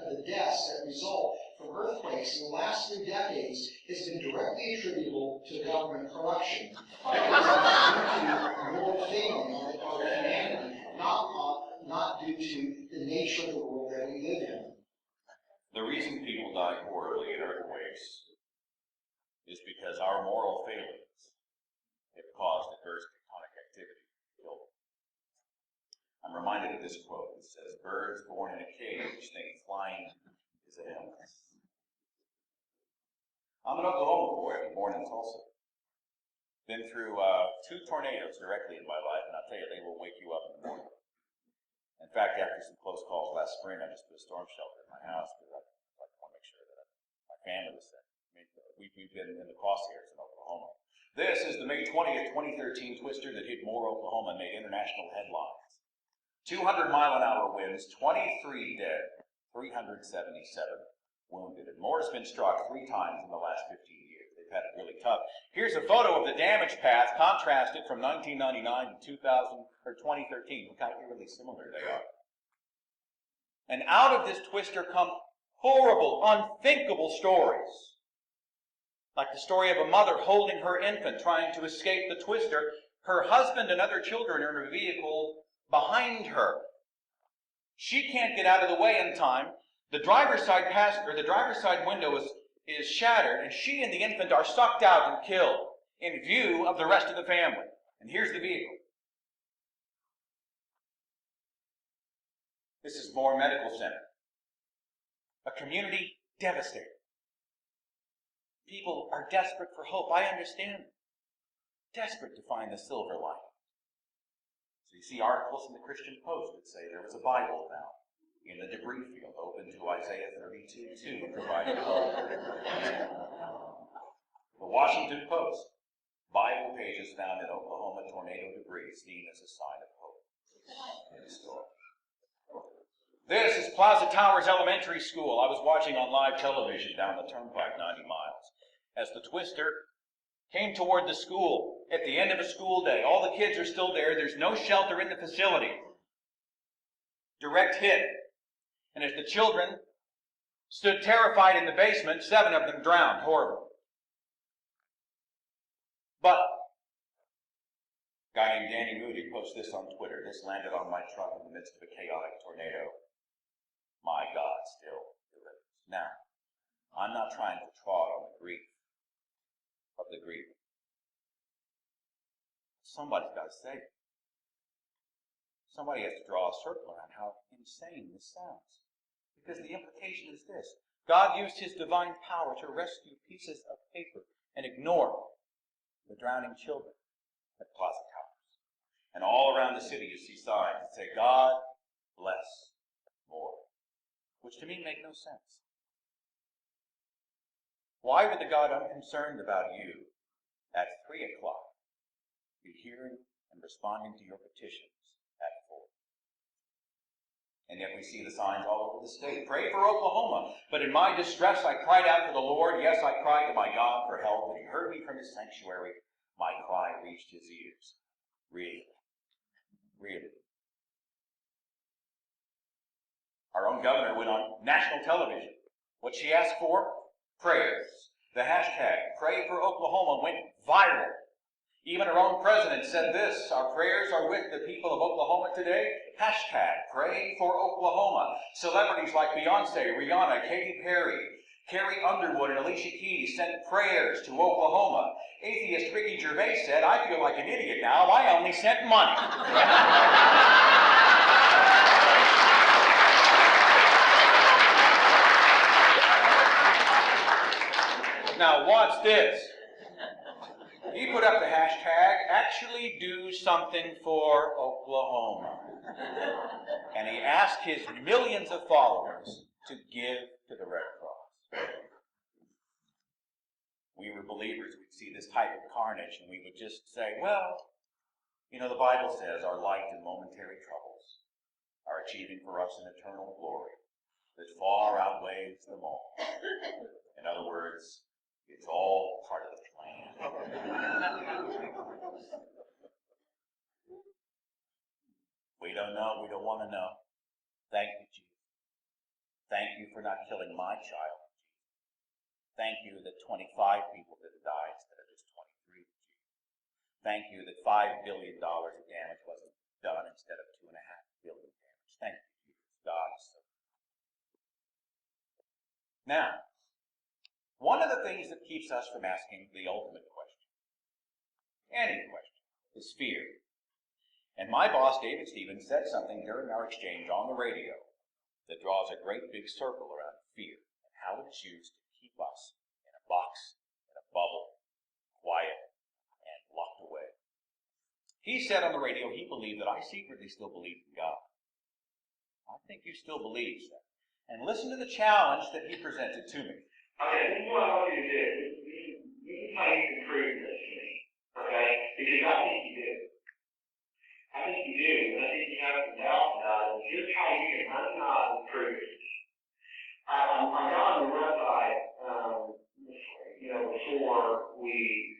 Speaker 8: of the deaths that result from earthquakes in the last 3 decades has been directly attributable to government corruption. Due to moral failing on the part of humanity, not due to the nature of the world that we live in.
Speaker 2: The reason people die horribly in earthquakes is because our moral failings have caused adverse tectonic activity to kill them. I'm reminded of this quote that says, "Birds born in a cage think flying is a illness." I'm an Oklahoma boy. I was born in Tulsa. Been through 2 tornadoes directly in my life, and I'll tell you, they will wake you up in the morning. In fact, after some close calls last spring, I just put a storm shelter in my house because I want to make sure that my family was safe. I mean, we've been in the crosshairs in Oklahoma. This is the May 20th, 2013 twister that hit Moore, Oklahoma, and made international headlines. 200-mile-an-hour winds, 23 dead, 377 wounded. And Moore has been struck 3 times in the last 15 years. They've had it really tough. Here's a photo of the damage path contrasted from 1999 to 2013. Look how eerily similar they are. And out of this twister come horrible, unthinkable stories. Like the story of a mother holding her infant, trying to escape the twister. Her husband and other children are in a vehicle behind her. She can't get out of the way in time. The driver's side window is shattered, and she and the infant are sucked out and killed in view of the rest of the family. And here's the vehicle. This is Moore Medical Center. A community devastated. People are desperate for hope. I understand. Desperate to find the silver lining. So you see articles in the Christian Post that say there was a Bible found in the debris field open to Isaiah 32:2, providing hope. The Washington Post, Bible pages found in Oklahoma tornado debris seen as a sign of hope in the story. This is Plaza Towers Elementary School. I was watching on live television down the turnpike 90 miles as the twister came toward the school at the end of a school day. All the kids are still there. There's no shelter in the facility. Direct hit. And as the children stood terrified in the basement, 7 of them drowned. Horrible. But a guy named Danny Moody posts this on Twitter. This landed on my truck in the midst of a chaotic tornado. My God still delivers. Now, I'm not trying to trod on the grief of the grieving. Somebody's got to say it. Somebody has to draw a circle around how insane this sounds. Because the implication is this. God used his divine power to rescue pieces of paper and ignore the drowning children at Plaza Towers. And all around the city you see signs that say, God bless Moore. Which to me make no sense. Why would the God unconcerned about you at 3 o'clock be hearing responding to your petitions at full. And yet we see the signs all over the state. Pray for Oklahoma. But in my distress I cried out to the Lord. Yes, I cried to my God for help, and he heard me from his sanctuary. My cry reached his ears. Really? Really? Our own governor went on national television. What she asked for? Prayers. The hashtag, Pray for Oklahoma, went viral. Even our own president said this: our prayers are with the people of Oklahoma today. Hashtag, Pray for Oklahoma. Celebrities like Beyonce, Rihanna, Katy Perry, Carrie Underwood, and Alicia Keys sent prayers to Oklahoma. Atheist Ricky Gervais said, I feel like an idiot now. I only sent money. Now watch this. He put up the hashtag, actually do something for Oklahoma. And he asked his millions of followers to give to the Red Cross. We were believers. We'd see this type of carnage and we would just say, well, you know, the Bible says our light and momentary troubles are achieving for us an eternal glory that far outweighs them all. In other words, it's all part of the plan. We don't know. We don't want to know. Thank you, Jesus. Thank you for not killing my child. Thank you that 25 people didn't die instead of just 23. Thank you that $5 billion of damage wasn't done instead of $2.5 billion damage. Thank you, Jesus. God is so good. Now, one of the things that keeps us from asking the ultimate question, any question, is fear. And my boss, David Stevens, said something during our exchange on the radio that draws a great big circle around fear and how it's used to keep us in a box, in a bubble, quiet, and locked away. He said on the radio he believed that I secretly still believed in God. I think you still believe, Seth. And listen to the challenge that he presented to me.
Speaker 4: Okay, this is what I want you to do. This is how you can prove this to me. Okay? Because I think you do. I think you do, and I think you have some doubt about it. Here's how you can undeniably and prove it. I got on the website, before we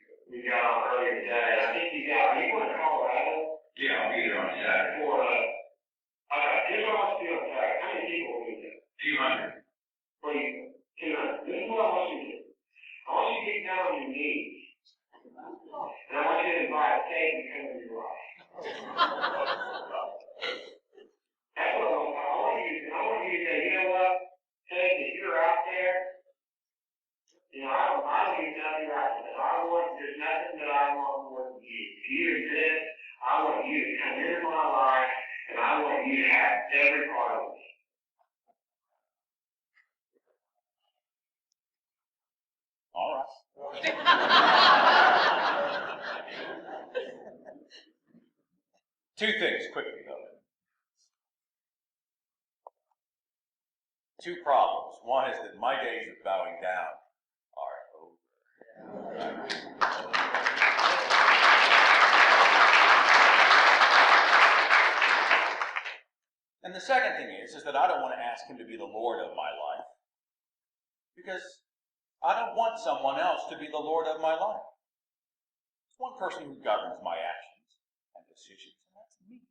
Speaker 4: got on earlier today. I think are you going to Colorado?
Speaker 5: Yeah, I'll be there on Saturday.
Speaker 4: Okay, here's what I want you to do on Saturday. How many people will be there?
Speaker 5: 200.
Speaker 4: What do you think? 200. This is what I want you to do. I want you to get down on your knees. And I want you to invite Seth to come into your life. That's what I want you to do. I want you to say, you know what? Seth, if you're out there, I don't even know you're out there. There's nothing that I want more than you. If you exist, I want you to come into my life, and I want you to have every part of me.
Speaker 2: All right. Two things quickly, though. Two problems. One is that my days of bowing down are over. And the second thing is that I don't want to ask him to be the Lord of my life, because I don't want someone else to be the Lord of my life. It's one person who governs my actions and decisions, and that's me.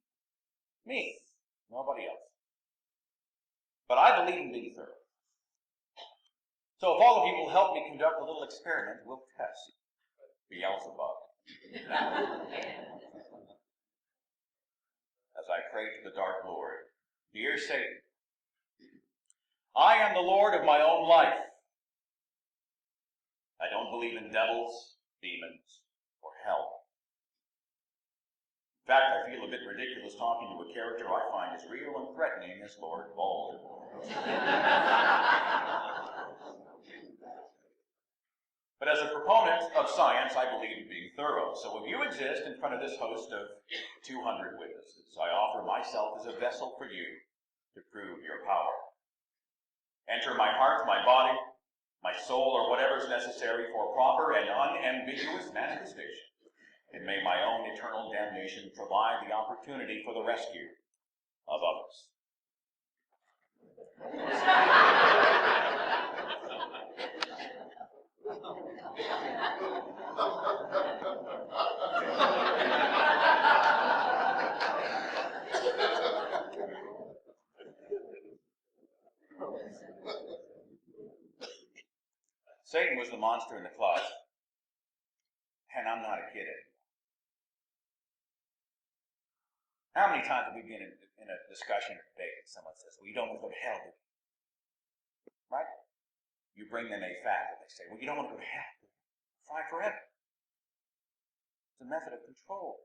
Speaker 2: Me. Nobody else. But I believe in being thorough. So if all of you will help me conduct a little experiment, we'll test Beelzebub. As I pray to the dark Lord, dear Satan, I am the Lord of my own life. I don't believe in devils, demons, or hell. In fact, I feel a bit ridiculous talking to a character I find as real and threatening as Lord Voldemort. But as a proponent of science, I believe in being thorough. So if you exist in front of this host of 200 witnesses, I offer myself as a vessel for you to prove your power. Enter my heart, my body, my soul, or whatever is necessary for proper and unambiguous manifestation. and may my own eternal damnation provide the opportunity for the rescue of others. Satan was the monster in the closet. And I'm not a kid anymore. How many times have we been in a discussion or debate and someone says, well, you don't want to go to hell, do you? Right? You bring them a fact and they say, well, you don't want to go to hell. Fry forever. It's a method of control.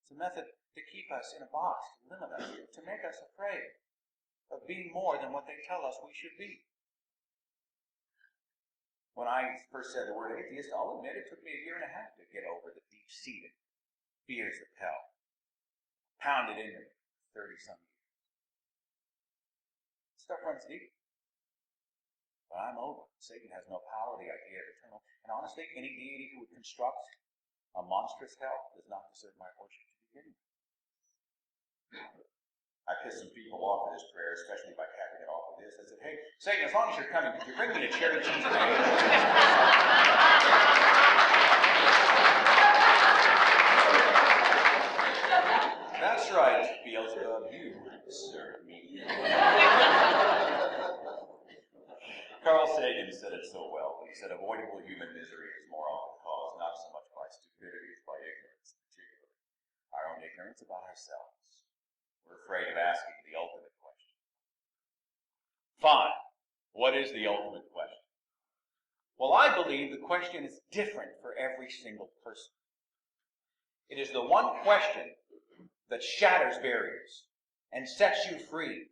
Speaker 2: It's a method to keep us in a box, to limit us, to make us afraid of being more than what they tell us we should be. When I first said the word atheist, I'll admit it took me 1.5 years to get over the deep-seated fears of hell. Pounded into me 30-some years. Stuff runs deep. But I'm over. Satan has no power, the idea of eternal. And honestly, any deity who would construct a monstrous hell does not deserve my worship to begin with. I pissed some people off with this prayer, especially by capping it off with this. I said, hey, Satan, as long as you're coming, could you bring me a cherry cheese mayonnaise? That's right, Beelzebub, you serve me. Carl Sagan said it so well. He said, avoidable human misery is more often caused not so much by stupidity as by ignorance, particularly our own ignorance about ourselves. We're afraid of asking the ultimate question. Fine. What is the ultimate question? Well, I believe the question is different for every single person. It is the one question that shatters barriers and sets you free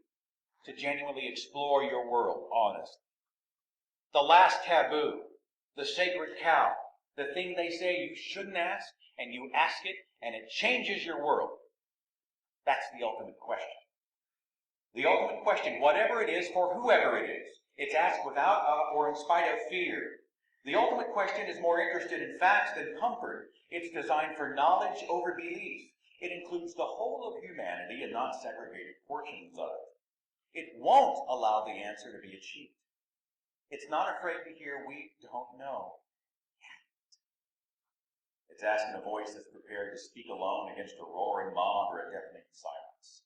Speaker 2: to genuinely explore your world honestly. The last taboo, the sacred cow, the thing they say you shouldn't ask, and you ask it, and it changes your world. That's the ultimate question. The ultimate question, whatever it is, for whoever it is, it's asked without or in spite of fear. The ultimate question is more interested in facts than comfort. It's designed for knowledge over belief. It includes the whole of humanity and not segregated portions of it. It won't allow the answer to be a cheat. It's not afraid to hear we don't know yet. It's asking a voice that's prepared to speak alone against a roaring mob or a deafening silence.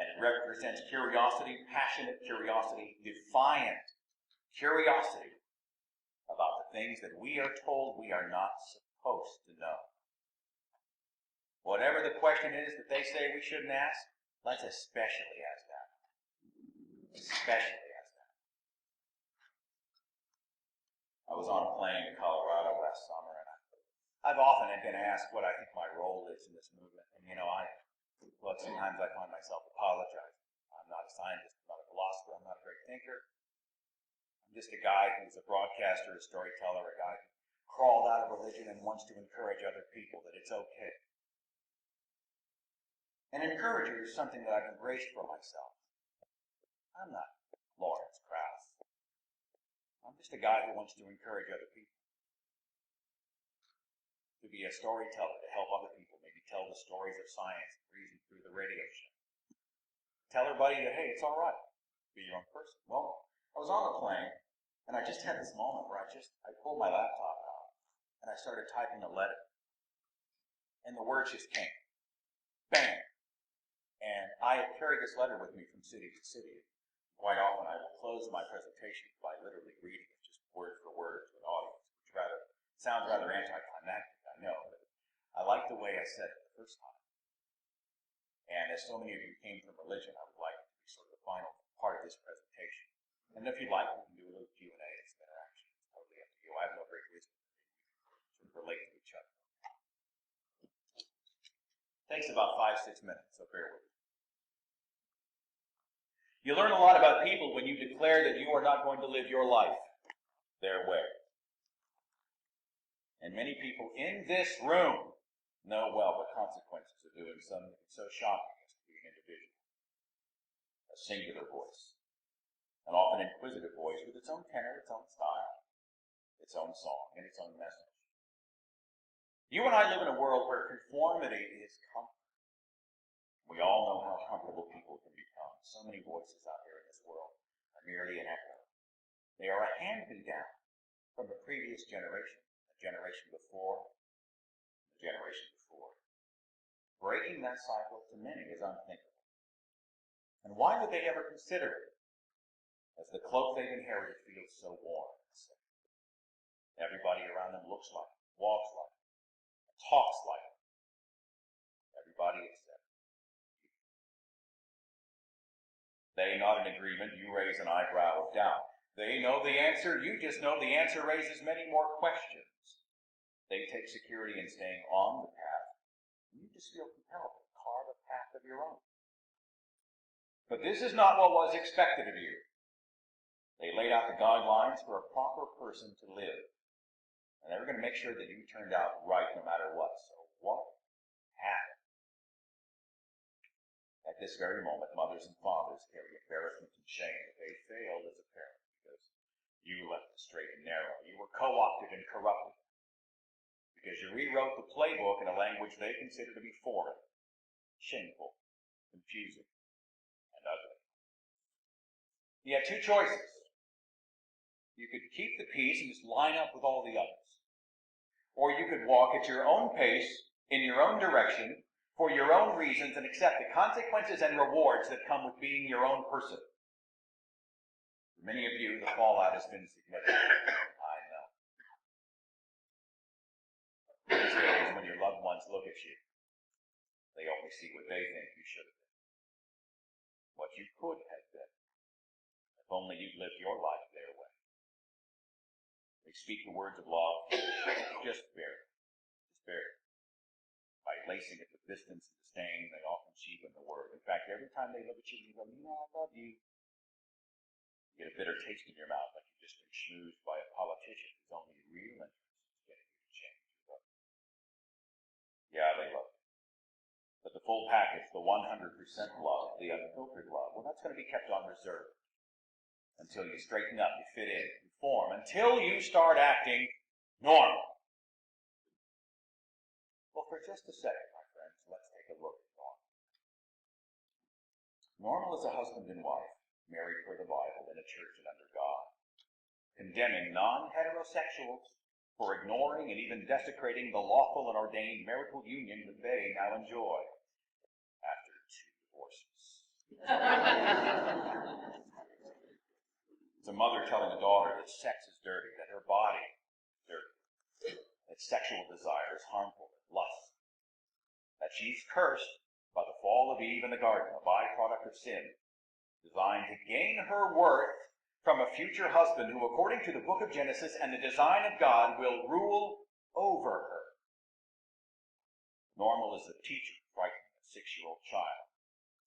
Speaker 2: And it represents curiosity, passionate curiosity, defiant curiosity about the things that we are told we are not supposed to know. Whatever the question is that they say we shouldn't ask, let's especially ask that. Especially ask that. I was on a plane to Colorado last summer, and I've often been asked what I think my role is in this movement. And sometimes I find myself apologizing. I'm not a scientist, I'm not a philosopher, I'm not a great thinker. I'm just a guy who's a broadcaster, a storyteller, a guy who crawled out of religion and wants to encourage other people that it's okay. An encourager is something that I've embraced for myself. I'm not Lawrence Krauss. I'm just a guy who wants to encourage other people. To be a storyteller, to help other people, maybe tell the stories of science and reason through the radio show. Tell everybody that, hey, it's all right. Be your own person. Well, I was on the plane, and I just had this moment where I pulled my laptop out, and I started typing a letter. And the words just came. Bang! And I have carried this letter with me from city to city. Quite often I will close my presentation by literally reading it, just word for word to an audience, which sounds rather anticlimactic, I know, but I like the way I said it the first time. And as so many of you came from religion, I would like it to be sort of the final part of this presentation. And if you'd like, we can do a little Q&A and some interaction. It's totally up to you. I have no great wisdom. We sort of relate to each other. It takes about 5-6 minutes, so bear with me. You learn a lot about people when you declare that you are not going to live your life their way. And many people in this room know well the consequences of doing something so shocking as to be an individual. A singular voice. An often inquisitive voice with its own tenor, its own style, its own song, and its own message. You and I live in a world where conformity is comfort. We all know how comfortable people can become. So many voices out here in this world are merely an echo. They are a hand-me-down from the previous generation, the generation before, the generation before. Breaking that cycle to many is unthinkable. And why would they ever consider it? As the cloak they've inherited feels so warm and safe. Everybody around them looks like it, walks like it, talks like it. Everybody except you. They nod in agreement, you raise an eyebrow of doubt. They know the answer, you just know the answer raises many more questions. They take security in staying on the path, and you just feel compelled to carve a path of your own. But this is not what was expected of you. They laid out the guidelines for a proper person to live. And they were going to make sure that you turned out right no matter what. So what happened? At this very moment, mothers and fathers carry embarrassment and shame that they failed as a parent because you left the straight and narrow. You were co-opted and corrupted because you rewrote the playbook in a language they consider to be foreign, shameful, confusing, and ugly. You had two choices. You could keep the peace and just line up with all the others. Or you could walk at your own pace, in your own direction, for your own reasons, and accept the consequences and rewards that come with being your own person. For many of you, the fallout has been significant. I know. These days, when your loved ones look at you, they only see what they think you should have been. What you could have been, if only you'd lived your life their way. They speak the words of love, just barely, By lacing it with distance and disdain, they often cheapen the word. In fact, every time they look at you and go, I love you, you get a bitter taste in your mouth like you've just been schmoozed by a politician whose only real interest is getting you to change your vote. Yeah, they love you. But the full package, the 100% love, the unfiltered love, well, that's going to be kept on reserve until you straighten up, you fit in, you form, until you start acting normal. Well, for just a second, my friends, let's take a look at normal. Normal is a husband and wife, married for the Bible in a church and under God, condemning non-heterosexuals for ignoring and even desecrating the lawful and ordained marital union that they now enjoy after 2 divorces. It's a mother telling a daughter that sex is dirty, that her body is dirty, that sexual desire is harmful, that lust, that she's cursed by the fall of Eve in the garden, a byproduct of sin, designed to gain her worth from a future husband who, according to the book of Genesis and the design of God, will rule over her. Normal is the teacher frightening a 6-year-old child,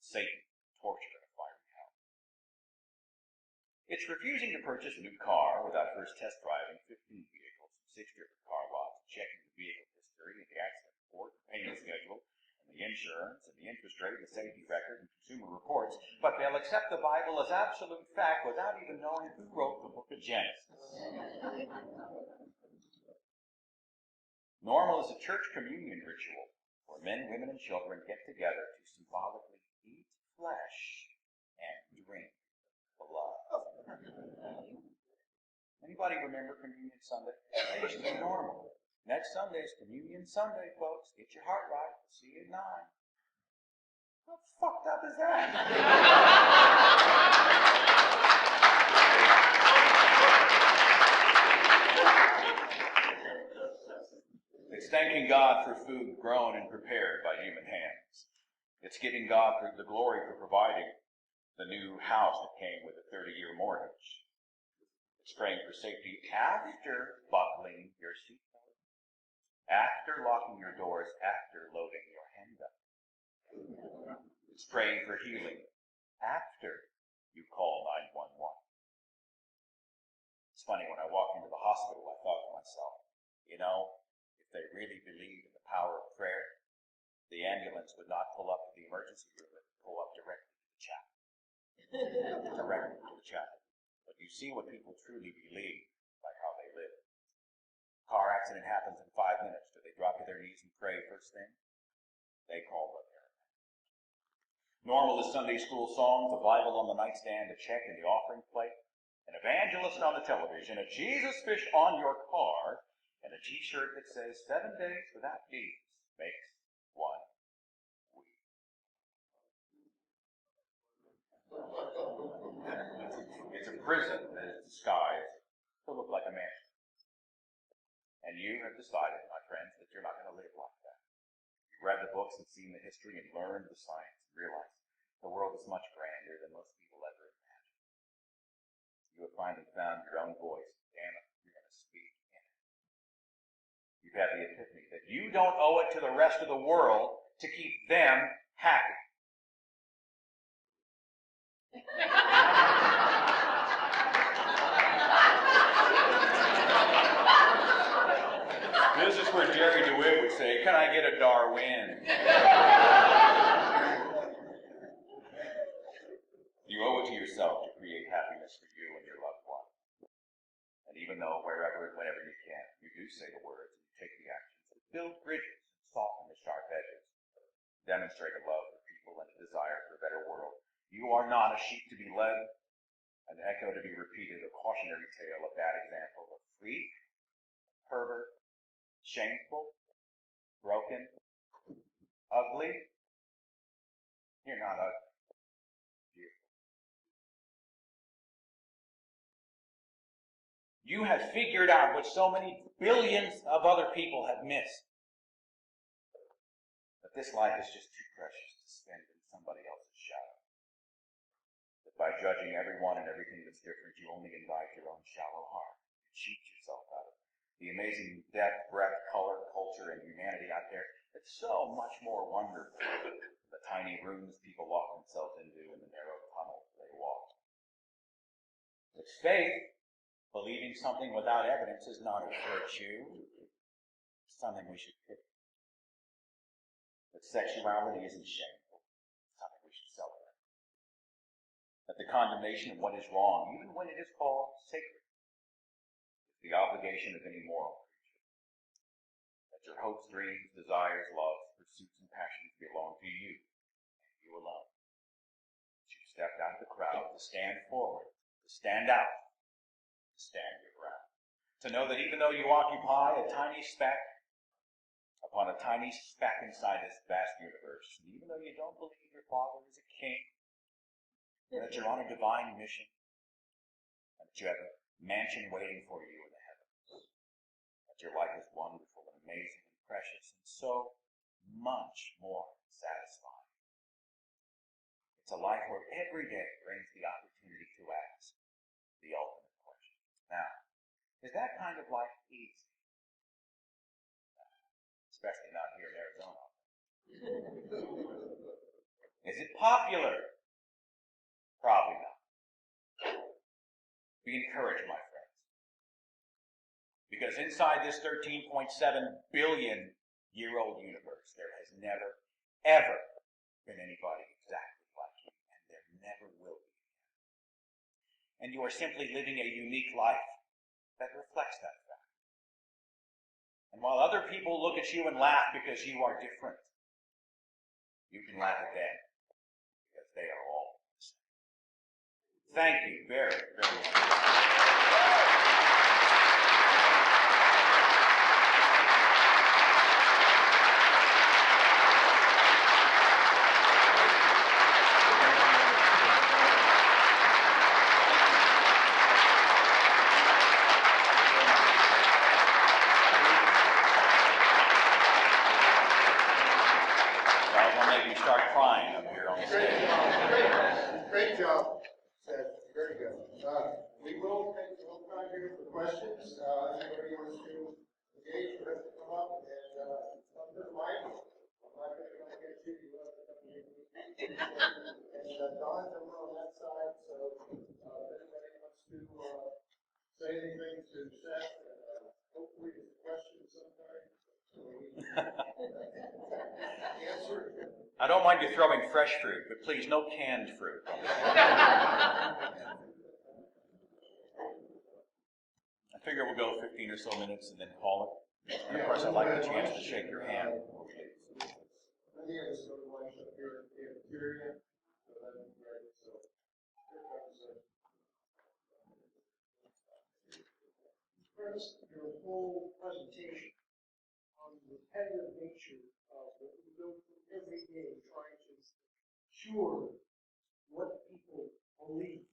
Speaker 2: Satan, torture in a fiery hell. It's refusing to purchase a new car without first test driving 15 vehicles from 6 different car lots, checking the vehicle history and the accident report, the payment schedule, and the insurance, and the interest rate, the safety record, and consumer reports, but they'll accept the Bible as absolute fact without even knowing who wrote the book of Genesis. Normal is a church communion ritual where men, women, and children get together to symbolically eat flesh and drink blood. Anybody remember Communion Sunday? That used to be normal. Next Sunday is Communion Sunday, folks. Get your heart right. See you at 9. How fucked up is that? It's thanking God for food grown and prepared by human hands. It's giving God the glory for providing the new house that came with a 30-year mortgage. It's praying for safety after buckling your seatbelt, after locking your doors, after loading your handgun. It's praying for healing after you call 911. It's funny, when I walked into the hospital, I thought to myself, if they really believed in the power of prayer, the ambulance would not pull up to the emergency room, it would pull up directly to the chapel. Directly to the chapel. But you see what people truly believe by how they live. Car accident happens in 5 minutes. Do they drop to their knees and pray first thing? They call the paramedic. Normal is Sunday school songs, a Bible on the nightstand, a check in the offering plate, an evangelist on the television, a Jesus fish on your car, and a t-shirt that says 7 days without Jesus makes 1 week. It's a prison that is disguised to look like a mansion. And you have decided, my friends, that you're not going to live like that. You've read the books and seen the history and learned the science and realized the world is much grander than most people ever imagined. You have finally found your own voice. Damn it, you're going to speak in it. You've had the epiphany that you don't owe it to the rest of the world to keep them happy. This is where Jerry DeWitt would say, "Can I get a Darwin?" You owe it to yourself to create happiness for you and your loved one. And even though wherever and whenever you can, you do say the words and you take the actions that build bridges and soften the sharp edges, demonstrate a love for people and a desire for a better world. You are not a sheep to be led, an echo to be repeated, a cautionary tale, a bad example, a freak, pervert, shameful, broken, ugly. You're not ugly. Beautiful. You have figured out what so many billions of other people have missed. That this life is just too precious to spend in somebody else's shadow. That by judging everyone and everything that's different, you only invite your own shallow heart. You cheat yourself out of the amazing depth, breadth, color, culture, and humanity out there. It's so much more wonderful than the tiny rooms people lock themselves into and the narrow tunnels they walk. It's faith. Believing something without evidence is not a virtue. It's something we should pity. But sexuality isn't shameful. It's something we should celebrate. That the condemnation of what is wrong, even when it is called sacred, the obligation of any moral creature. That your hopes, dreams, desires, loves, pursuits, and passions belong to you, and you alone. That you stepped out of the crowd to stand forward, to stand out, to stand your ground. To know that even though you occupy a tiny speck upon a tiny speck inside this vast universe, and even though you don't believe your Father is a king, that you're on a divine mission, and that you have a mansion waiting for you in the heavens. That your life is wonderful and amazing and precious and so much more satisfying. It's a life where every day brings the opportunity to ask the ultimate question. Now, is that kind of life easy? Especially not here in Arizona. Is it popular? Probably not. Be encouraged, my friends. Because inside this 13.7 billion year old universe, there has never, ever been anybody exactly like you, and there never will be again. And you are simply living a unique life that reflects that fact. And while other people look at you and laugh because you are different, you can laugh at them because they are all the same. Thank you very, very much. Start crying up here on the stage.
Speaker 1: Great job, Seth. Very good. We will take a little time here for questions. Anybody wants to engage, you have to come up and come to the mic. I'm not going to get you. You have to come to me. And Don's over on that side, so if anybody wants to say anything to Seth, hopefully it's a question sometime. Answer.
Speaker 2: I don't mind you throwing fresh fruit, but please, no canned fruit. figure we'll go 15 or so minutes and then call it. And of course, I'd like the chance to shake your hand.
Speaker 9: Many of us go to lunch up here in the cafeteria, so that'd be great. So here comes first, your whole presentation on the repetitive nature of what we go through every day, trying to cure what people believe.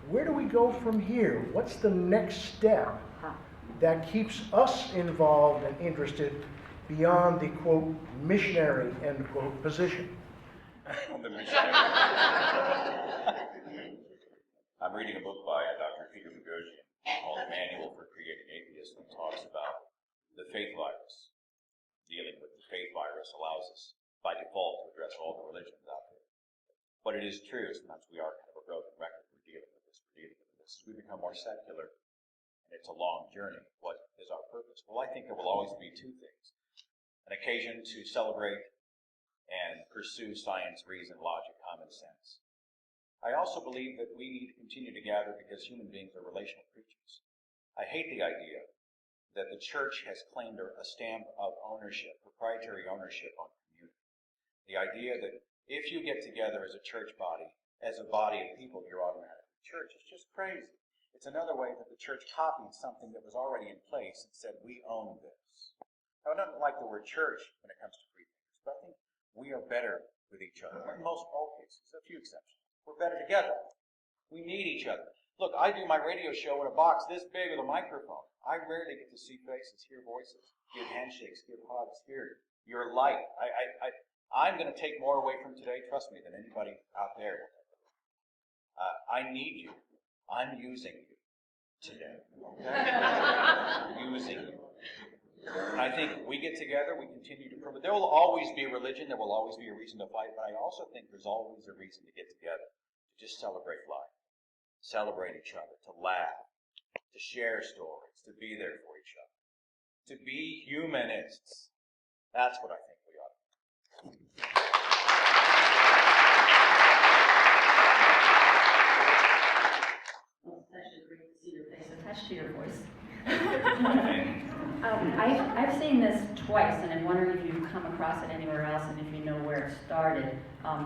Speaker 9: Where do we go from here? What's the next step that keeps us involved and interested beyond the, quote, missionary, end quote, position?
Speaker 2: The missionary. I'm reading a book by Dr. Peter Boghossian called The Manual for Creating Atheists, and talks about the faith virus. Dealing with the faith virus allows us, by default, to address all the religions out there. But it is true, sometimes we are kind of a broken record. We're dealing with this. As we become more secular, and it's a long journey, what is our purpose? Well, I think there will always be two things. An occasion to celebrate and pursue science, reason, logic, common sense. I also believe that we need to continue to gather because human beings are relational creatures. I hate the idea that the church has claimed a stamp of ownership, proprietary ownership on community. The idea that if you get together as a church body, as a body of people, you're automatically church is just crazy. It's another way that the church copied something that was already in place and said, we own this. Now, I don't like the word church when it comes to free thinkers, but I think we are better with each other. In most all cases, a few exceptions. We're better together. We need each other. Look, I do my radio show in a box this big with a microphone. I rarely get to see faces, hear voices, give handshakes, give hugs, hear your light. I'm going to take more away from today, trust me, than anybody out there. I need you. I'm using you today. Okay? Using you. And I think we get together, we continue to prove it. There will always be a religion, there will always be a reason to fight, but I also think there's always a reason to get together, to just celebrate life, celebrate each other, to laugh, to share stories, to be there for each other, to be humanists. That's what I think we ought to do.
Speaker 10: Well, it's actually great to see your face attached to your voice. I've seen this twice, and I'm wondering if you've come across it anywhere else and if you know where it started.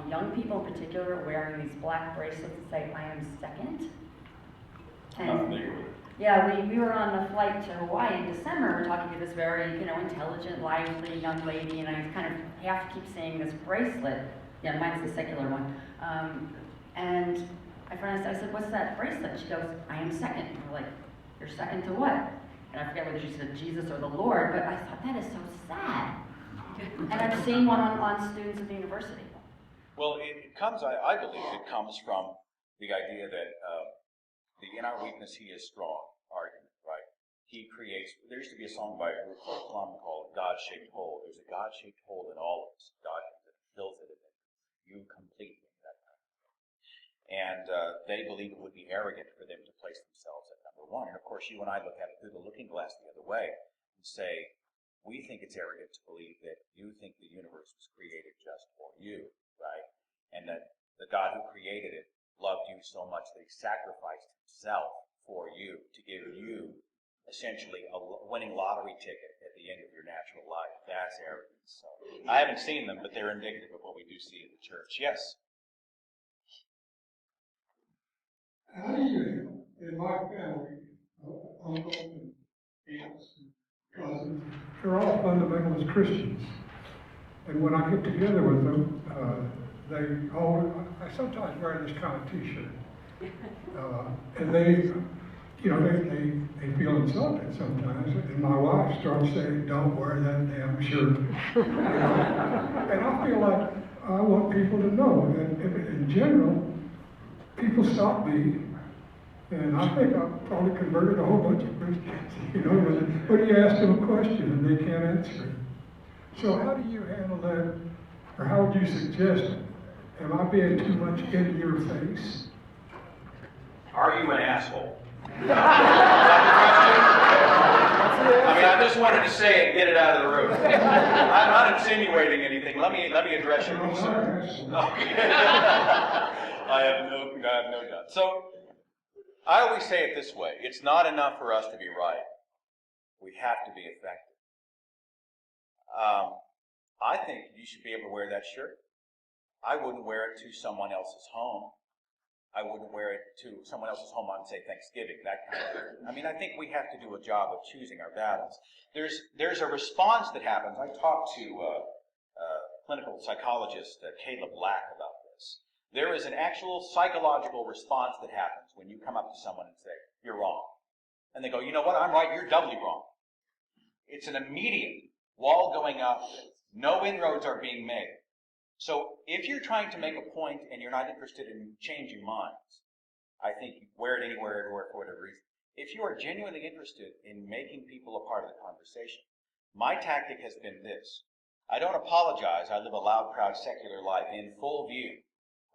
Speaker 10: Young people in particular are wearing these black bracelets that say, I am second. And yeah, we were on a flight to Hawaii in December. We're talking to this very, intelligent, lively young lady, and I kind of have to keep seeing this bracelet. Yeah, mine's the secular one. And I said, what's that bracelet? She goes, I am second. And we're like, you're second to what? And I forget whether she said Jesus or the Lord, but I thought that is so sad. And I've seen one on students at the university.
Speaker 2: Well, it comes, I believe, it comes from the idea that in our weakness he is strong argument, right? He creates, there used to be a song by a group called God-Shaped Hole. There's a God-shaped hole in all of us. God fills it in. You complete me, that kind of thing. And they believe it would be arrogant for them to place themselves at number one. And of course, you and I look at it through the looking glass the other way and say, we think it's arrogant to believe that you think the universe was created just for you, right? And that the God who created it loved you so much that he sacrificed himself for you to give you essentially a winning lottery ticket at the end of your natural life. That's arrogance. So I haven't seen them, but they're indicative of what we do see in the church. Yes?
Speaker 9: How do you, in my family, uncles and aunts and cousins, they're all fundamentalist Christians. And when I get together with them, I sometimes wear this kind of t-shirt. And they feel insulted sometimes. And my wife starts saying, don't wear that damn shirt. And I feel like I want people to know that in general, people stop me. And I think I've probably converted a whole bunch of Christians, but you ask them a question and they can't answer it. So how do you handle that, or how would you suggest it? Am I being too much in your face?
Speaker 2: Are you an asshole? I just wanted to say it and get it out of the room. I'm not insinuating anything. Let me address your concern. Okay. I have no doubt. So, I always say it this way. It's not enough for us to be right. We have to be effective. I think you should be able to wear that shirt. I wouldn't wear it to someone else's home. I wouldn't wear it to someone else's home on, say, Thanksgiving, that kind of thing. I mean, I think we have to do a job of choosing our battles. There's a response that happens. I talked to clinical psychologist Caleb Black about this. There is an actual psychological response that happens when you come up to someone and say, you're wrong. And they go, you know what, I'm right, you're doubly wrong. It's an immediate wall going up. No inroads are being made. So if you're trying to make a point and you're not interested in changing minds, I think you wear it anywhere, everywhere, for whatever reason. If you are genuinely interested in making people a part of the conversation, my tactic has been this. I don't apologize. I live a loud, proud, secular life in full view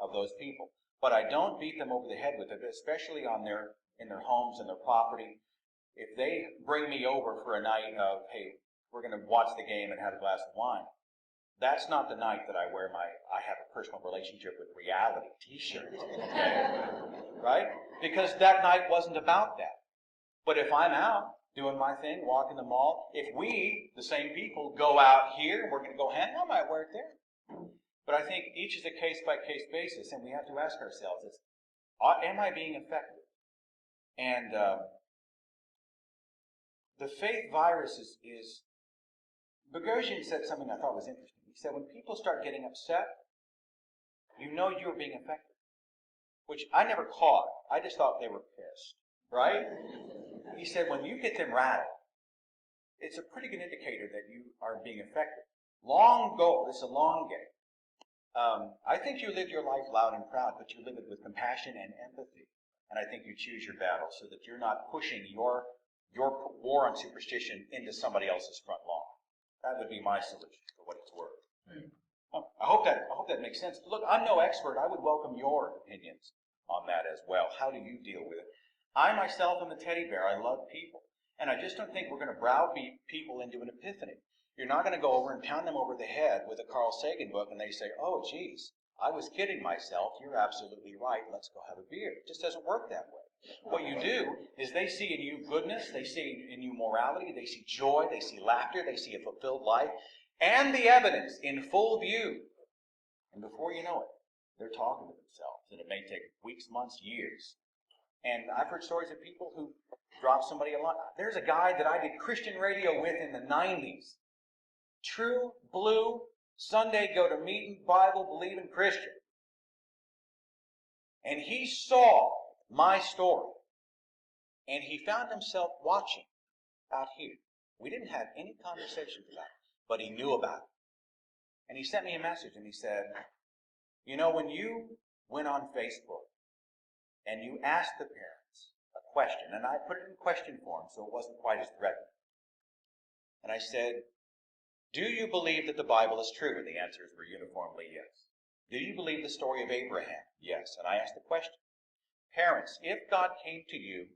Speaker 2: of those people. But I don't beat them over the head with it, especially in their homes and their property. If they bring me over for a night of, hey, we're going to watch the game and have a glass of wine, that's not the night that I wear my I have a personal relationship with reality t-shirt, okay? Right? Because that night wasn't about that. But if I'm out doing my thing, walking the mall, if we, the same people, go out here and we're going to go hang, I might wear it there. But I think each is a case-by-case basis, and we have to ask ourselves, am I being effective? And the faith virus is Boghossian said something I thought was interesting. He said, when people start getting upset, you know you're being effective. Which I never caught. I just thought they were pissed, right? He said, when you get them rattled, it's a pretty good indicator that you are being effective. Long goal. It's a long game. I think you live your life loud and proud, but you live it with compassion and empathy. And I think you choose your battle so that you're not pushing your war on superstition into somebody else's front lawn. That would be my solution for what it's worth. I hope that makes sense. Look, I'm no expert. I would welcome your opinions on that as well. How do you deal with it? I myself am a teddy bear. I love people. And I just don't think we're going to browbeat people into an epiphany. You're not going to go over and pound them over the head with a Carl Sagan book and they say, oh, geez, I was kidding myself. You're absolutely right. Let's go have a beer. It just doesn't work that way. What you do is they see in you goodness, they see in you morality, they see joy, they see laughter, they see a fulfilled life, and the evidence in full view. And before you know it, they're talking to themselves. And it may take weeks, months, years. And I've heard stories of people who dropped somebody a lot. There's a guy that I did Christian radio with in the 90s. True, blue, Sunday go to meeting, Bible, believing Christian. And he saw my story. And he found himself watching out here. We didn't have any conversations about it, but he knew about it. And he sent me a message and he said, you know, when you went on Facebook and you asked the parents a question, and I put it in question form so it wasn't quite as threatening. And I said, do you believe that the Bible is true? And the answers were uniformly yes. Do you believe the story of Abraham? Yes. And I asked the question, parents, if God came to you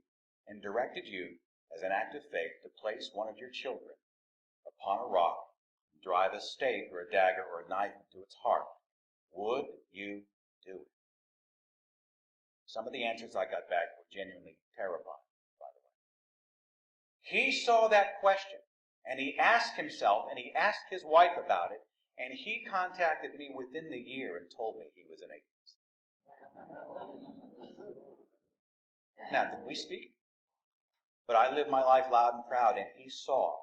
Speaker 2: and directed you as an act of faith to place one of your children upon a rock, and drive a stake or a dagger or a knife into its heart, would you do it? Some of the answers I got back were genuinely terrifying, by the way. He saw that question, and he asked himself, and he asked his wife about it, and he contacted me within the year and told me he was an atheist. Now, did we speak? But I lived my life loud and proud, and he saw.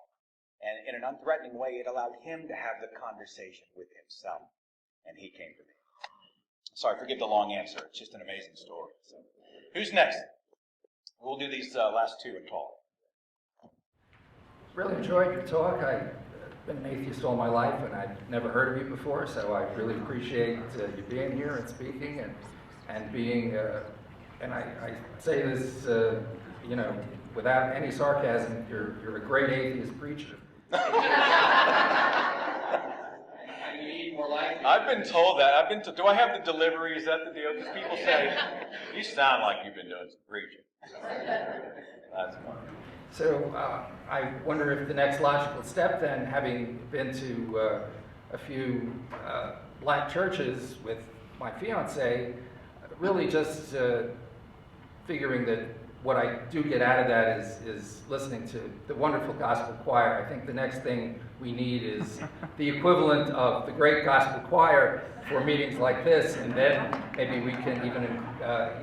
Speaker 2: And in an unthreatening way, it allowed him to have the conversation with himself. And he came to me. Sorry, forgive the long answer. It's just an amazing story. So, who's next? We'll do these last two and call it.
Speaker 11: Really enjoyed your talk. I've been an atheist all my life, and I'd never heard of you before, so I really appreciate you being here and speaking and being, and I say this, you know, without any sarcasm, you're a great atheist preacher.
Speaker 2: I've been told that. Do I have the delivery? Is that the deal? Because people say, you sound like you've been doing some preaching. That's fun.
Speaker 11: So I wonder if the next logical step then, having been to a few black churches with my fiance, really just figuring that what I do get out of that is listening to the wonderful gospel choir. I think the next thing we need is the equivalent of the great gospel choir for meetings like this, and then maybe we can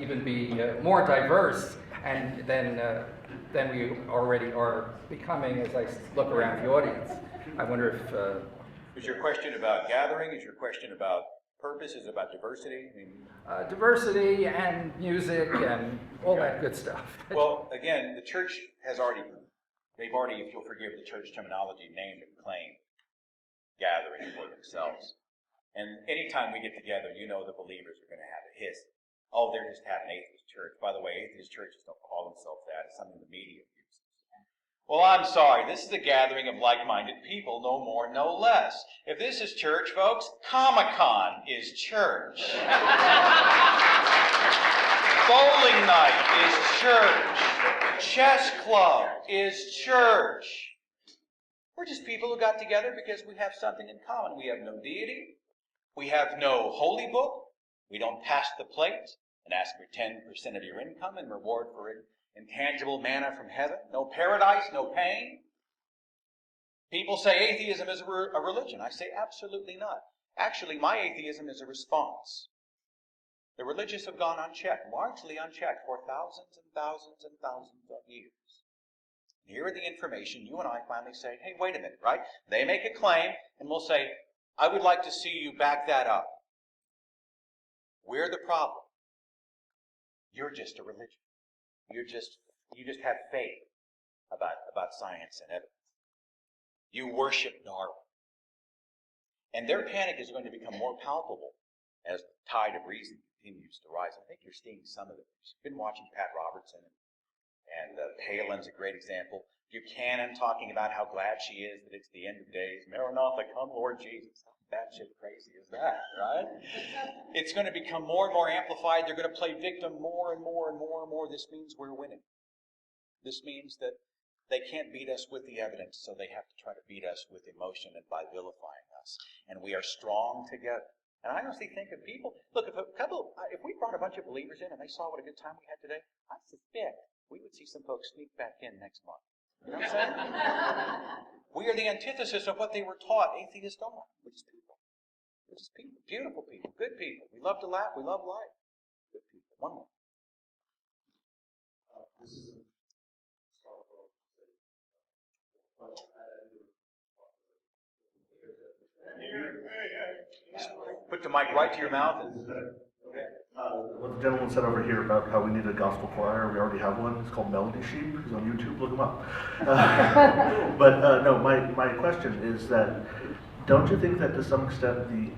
Speaker 11: even be more diverse and than we already are becoming as I look around the audience. I wonder if...
Speaker 2: Is your question about gathering? Is your question about purpose? Is it about diversity? I mean,
Speaker 11: diversity and music and all that good stuff.
Speaker 2: Well, again, the church has already, they've already, if you'll forgive the church terminology, named and claimed gathering for themselves. And anytime we get together, you know the believers are going to have a hiss. Oh, they're just having atheist church. By the way, atheist churches don't call themselves that. It's something the media uses. Well, I'm sorry. This is a gathering of like-minded people, no more, no less. If this is church, folks, Comic-Con is church. Bowling night is church. Chess club is church. We're just people who got together because we have something in common. We have no deity. We have no holy book. We don't pass the plate and ask for 10% of your income in reward for intangible manna from heaven. No paradise, no pain. People say atheism is a religion. I say absolutely not. Actually, my atheism is a response. The religious have gone unchecked, largely unchecked, for thousands and thousands and thousands of years. Here are the information. You and I finally say, hey, wait a minute, right? They make a claim, and we'll say, I would like to see you back that up. We're the problem. You're just a religion. You just have faith about science and evidence. You worship Darwin. And their panic is going to become more palpable as the tide of reason continues to rise. I think you're seeing some of it. You've been watching Pat Robertson, and Palin's a great example. Buchanan talking about how glad she is that it's the end of days. Maranatha, come Lord Jesus. How batshit crazy is that, right? It's going to become more and more amplified. They're going to play victim more and more and more and more. This means we're winning. This means that they can't beat us with the evidence, so they have to try to beat us with emotion and by vilifying us. And we are strong together. And I honestly think of people, look, if we brought a bunch of believers in and they saw what a good time we had today, I suspect we would see some folks sneak back in next month. You know what I'm saying? We are the antithesis of what they were taught atheists are. We're just people. We're just people. Beautiful people. Good people. We love to laugh. We love life. Good people. One more.
Speaker 12: This is
Speaker 2: Put the mic right to your mouth.
Speaker 12: What the gentleman said over here about how we need a gospel choir, we already have one. It's called Melody Sheep. He's on YouTube. Look him up. No, my question is that don't you think that to some extent the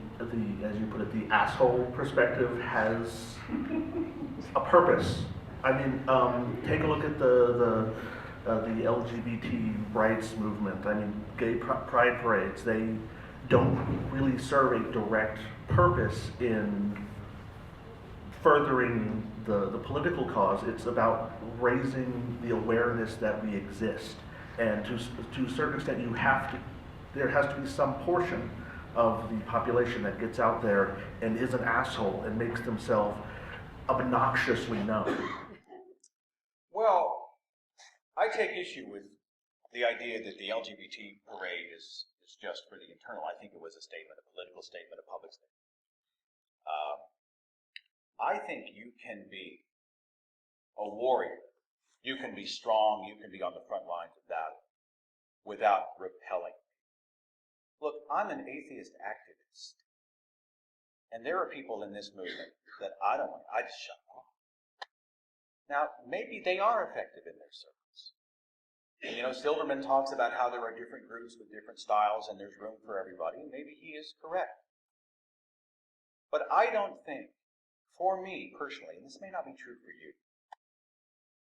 Speaker 12: as you put it, the asshole perspective has a purpose? I mean, take a look at the LGBT rights movement. I mean, gay pride parades. They don't really serve a direct purpose in furthering the political cause. It's about raising the awareness that we exist. And to a certain extent, there has to be some portion of the population that gets out there and is an asshole and makes themselves obnoxiously known.
Speaker 2: Well, I take issue with the idea that the LGBT parade is just for the internal. I think it was a statement, a political statement, a public statement. I think you can be a warrior. You can be strong. You can be on the front lines of battle without repelling. Look, I'm an atheist activist. And there are people in this movement that I just shut off. Now, maybe they are effective in their circles. And, you know, Silverman talks about how there are different groups with different styles and there's room for everybody. And maybe he is correct. But I don't think, for me personally, and this may not be true for you,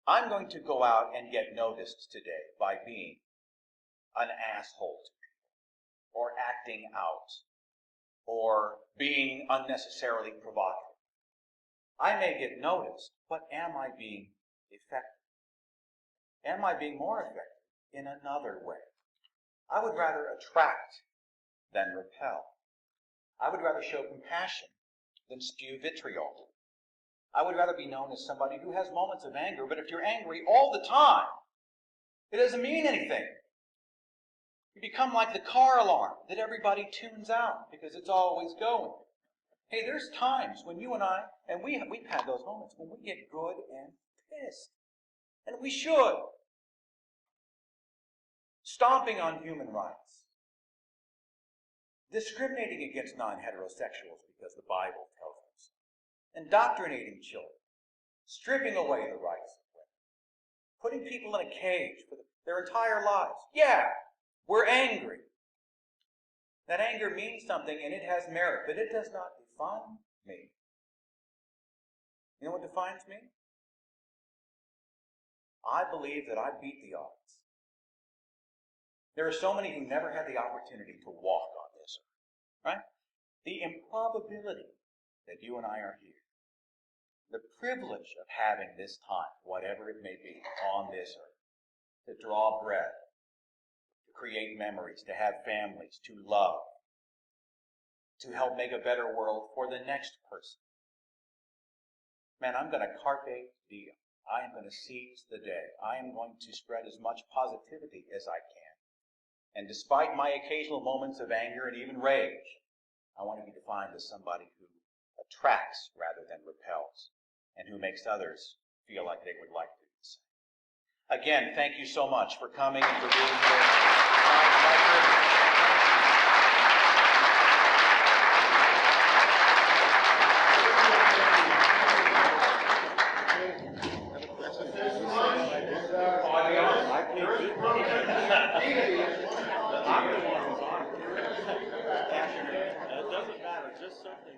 Speaker 2: I'm going to go out and get noticed today by being an asshole to people, or acting out, or being unnecessarily provocative. I may get noticed, but am I being effective? Am I being more effective in another way? I would rather attract than repel. I would rather show compassion than spew vitriol. I would rather be known as somebody who has moments of anger, but if you're angry all the time, it doesn't mean anything. You become like the car alarm that everybody tunes out because it's always going. Hey, there's times when you and I, and we've had those moments when we get good and pissed. And we should. Stomping on human rights. Discriminating against non-heterosexuals because the Bible tells us. Indoctrinating children. Stripping away the rights of women. Putting people in a cage for their entire lives. Yeah, we're angry. That anger means something and it has merit, but it does not define me. You know what defines me? I believe that I beat the odds. There are so many who never had the opportunity to walk on this earth, right? The improbability that you and I are here, the privilege of having this time, whatever it may be, on this earth, to draw breath, to create memories, to have families, to love, to help make a better world for the next person. Man, I'm going to carpe diem. I am going to seize the day. I am going to spread as much positivity as I can. And despite my occasional moments of anger and even rage, I want to be defined as somebody who attracts rather than repels, and who makes others feel like they would like to do the same. Again, thank you so much for coming and for being here. My privilege.
Speaker 13: It doesn't matter, just something.